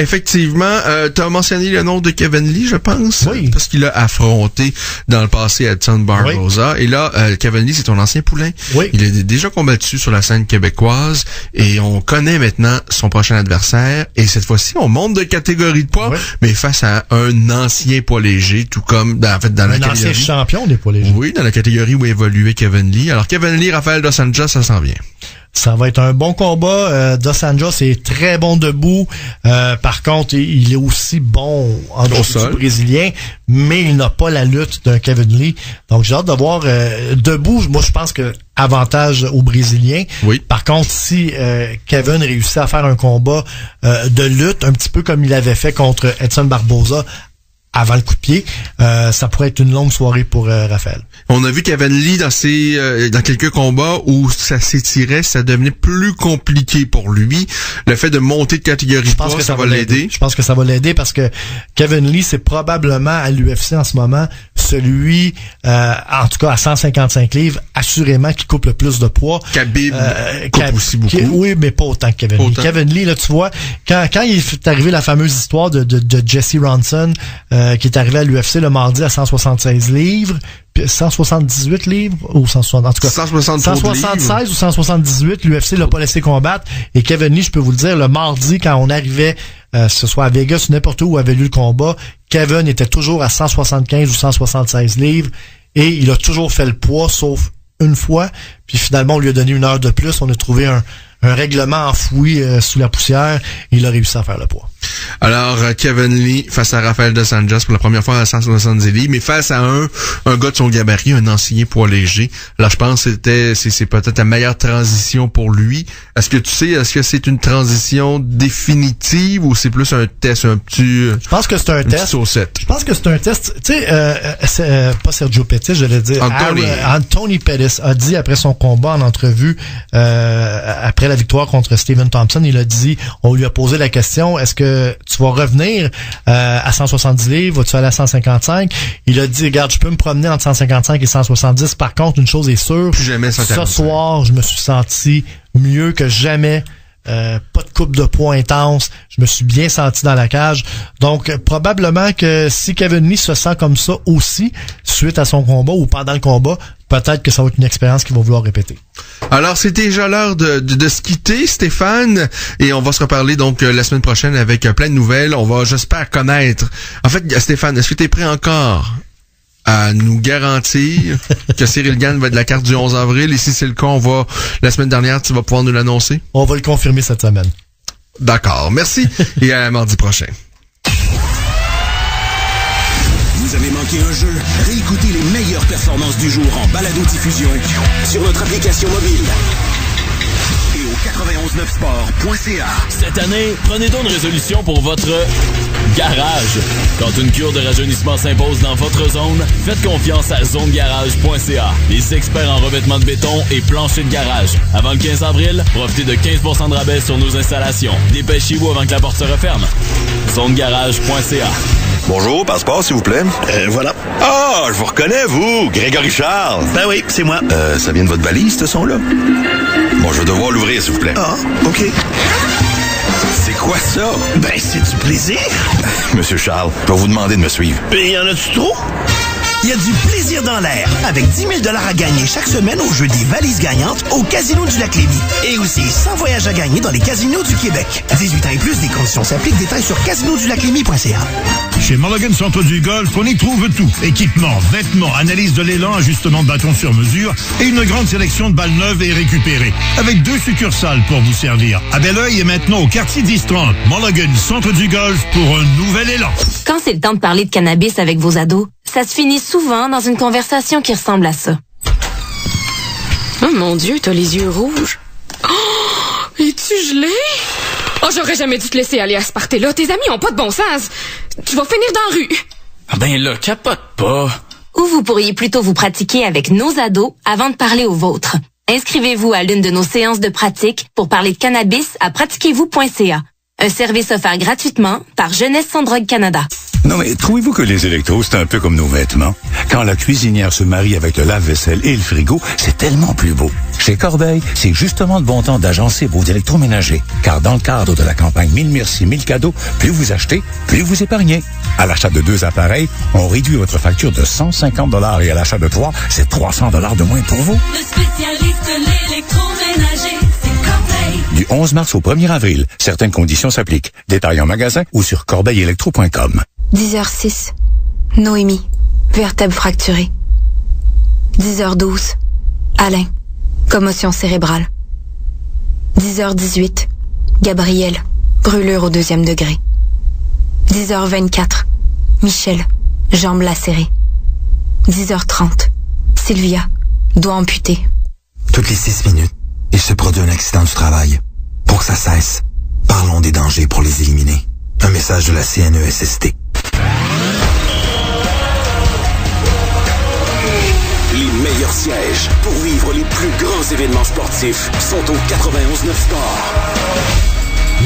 T'as mentionné le nom de Kevin Lee, je pense. Oui. Parce qu'il a affronté dans le passé Edson Barboza. Oui. Et là, Kevin Lee, c'est ton ancien poulain. Oui. Il est déjà combattu sur la scène québécoise et on connaît maintenant son prochain adversaire. Et cette fois-ci, on monte de catégorie de poids, mais face à un ancien poids léger, tout comme dans la catégorie. Un ancien champion des poids légers. Oui, dans la catégorie où évoluait Kevin Lee. Alors, Kevin Lee, Rafael Dos Anjos, ça s'en vient. Ça va être un bon combat. Dos Anjos est très bon debout. Par contre, il est aussi bon en dessous du brésilien, mais il n'a pas la lutte d'un Kevin Lee. Donc, j'ai hâte de voir debout. Moi, je pense que avantage au Brésilien. Oui. Par contre, si Kevin réussit à faire un combat de lutte, un petit peu comme il avait fait contre Edson Barboza avant le coup de pied, ça pourrait être une longue soirée pour Raphaël. On a vu Kevin Lee dans quelques combats où ça s'étirait, ça devenait plus compliqué pour lui. Le fait de monter de catégorie de poids, ça va l'aider. Je pense que ça va l'aider parce que Kevin Lee, c'est probablement à l'UFC en ce moment celui, en tout cas à 155 livres, assurément qui coupe le plus de poids. Khabib coupe aussi beaucoup. Oui, mais pas autant que Kevin Lee. Kevin Lee, là, tu vois, quand il est arrivé la fameuse histoire de Jesse Ronson, qui est arrivé à l'UFC le mardi à 176 livres, 178 livres ou 160, en tout cas 176 ou 178, l'UFC l'a pas laissé combattre. Et Kevin Lee, je peux vous le dire, le mardi quand on arrivait, ce soit à Vegas ou n'importe où avait lieu le combat, Kevin était toujours à 175 ou 176 livres et il a toujours fait le poids sauf une fois. Puis finalement, on lui a donné une heure de plus. On a trouvé un règlement enfoui sous la poussière et il a réussi à faire le poids. Alors, Kevin Lee face à Rafael Dos Anjos pour la première fois à 170 livres, mais face à un gars de son gabarit, un ancien poids léger. Alors, je pense que c'est peut-être la meilleure transition pour lui. Est-ce que c'est une transition définitive ou c'est plus un test, je pense que c'est un test. Saucette. Je pense que c'est un test. Tu sais, pas Sergio Pettis, je l'ai dit. Anthony Pettis a dit après son combat en entrevue, après la victoire contre Stephen Thompson, il a dit, on lui a posé la question, est-ce que tu vas revenir à 170 livres, vas-tu aller à 155? Il a dit, regarde, je peux me promener entre 155 et 170. Par contre, une chose est sûre, plus jamais 145. Ce soir, je me suis senti mieux que jamais. Pas de coupe de poids intense. Je me suis bien senti dans la cage. Donc, probablement que si Kevin Lee se sent comme ça aussi, suite à son combat ou pendant le combat, peut-être que ça va être une expérience qu'il va vouloir répéter. Alors, c'est déjà l'heure de se quitter, Stéphane, et on va se reparler donc la semaine prochaine avec plein de nouvelles. On va, j'espère, connaître. En fait, Stéphane, est-ce que tu es prêt encore à nous garantir que Cyril Gane va être de la carte du 11 avril, et si c'est le cas, la semaine dernière, tu vas pouvoir nous l'annoncer? On va le confirmer cette semaine. D'accord, merci, et à mardi prochain. Vous avez manqué un jeu? Réécoutez les meilleures performances du jour en balado-diffusion sur notre application mobile et au 919sport.ca. Cette année, prenez donc une résolution pour votre garage. Quand une cure de rajeunissement s'impose dans votre zone, faites confiance à zonegarage.ca. Les experts en revêtement de béton et plancher de garage. Avant le 15 avril, profitez de 15% de rabais sur nos installations. Dépêchez-vous avant que la porte se referme. Zonegarage.ca. Bonjour, passeport, s'il vous plaît. Voilà. Ah, je vous reconnais, vous, Grégory Charles. Ben oui, c'est moi. Ça vient de votre valise, ce son-là? Bon, je vais devoir l'ouvrir, s'il vous plaît. Ah, OK. C'est quoi ça? Ben, c'est du plaisir. Monsieur Charles, je vais vous demander de me suivre. Ben, y en a-tu trop? Il y a du plaisir dans l'air avec 10 000 $ à gagner chaque semaine au jeu des valises gagnantes au Casino du Lac-Lévis. Et aussi 100 voyages à gagner dans les casinos du Québec. 18 ans et plus, des conditions s'appliquent. Détails sur casinodulac-lévis.ca. Chez Mulligan Centre du Golf, on y trouve tout. Équipement, vêtements, analyse de l'élan, ajustement de bâton sur mesure et une grande sélection de balles neuves et récupérées. Avec 2 succursales pour vous servir. À Belleuil et maintenant au quartier 10-30. Mulligan Centre du Golf pour un nouvel élan. Quand c'est le temps de parler de cannabis avec vos ados, ça se finit souvent dans une conversation qui ressemble à ça. Oh mon Dieu, t'as les yeux rouges. Oh, es-tu gelé? Oh, j'aurais jamais dû te laisser aller à ce party-là. Tes amis ont pas de bon sens. Tu vas finir dans la rue. Ah ben là, capote pas. Ou vous pourriez plutôt vous pratiquer avec nos ados avant de parler aux vôtres. Inscrivez-vous à l'une de nos séances de pratique pour parler de cannabis à pratiquez-vous.ca. Un service offert gratuitement par Jeunesse sans drogue Canada. Non, mais trouvez-vous que les électros, c'est un peu comme nos vêtements? Quand la cuisinière se marie avec le lave-vaisselle et le frigo, c'est tellement plus beau. Chez Corbeil, c'est justement le bon temps d'agencer vos électroménagers. Car dans le cadre de la campagne 1000 merci, 1000 cadeaux, plus vous achetez, plus vous épargnez. À l'achat de 2 appareils, on réduit votre facture de 150 $ et à l'achat de 3, c'est 300 $ de moins pour vous. Le spécialiste de l'électroménager, c'est Corbeil. Du 11 mars au 1er avril, certaines conditions s'appliquent. Détails en magasin ou sur corbeillelectro.com. 10h06. Noémie. Vertèbre fracturée. 10h12. Alain. Commotion cérébrale. 10h18. Gabriel. Brûlure au 2e degré. 10h24. Michel. Jambe lacérée. 10h30. Sylvia. Doigt amputé. Toutes les 6 minutes, il se produit un accident du travail. Pour que ça cesse, parlons des dangers pour les éliminer. Un message de la CNESST. Les meilleurs sièges pour vivre les plus grands événements sportifs sont au 91.9 Sport.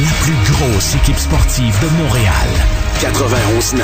La plus grosse équipe sportive de Montréal. 91.9.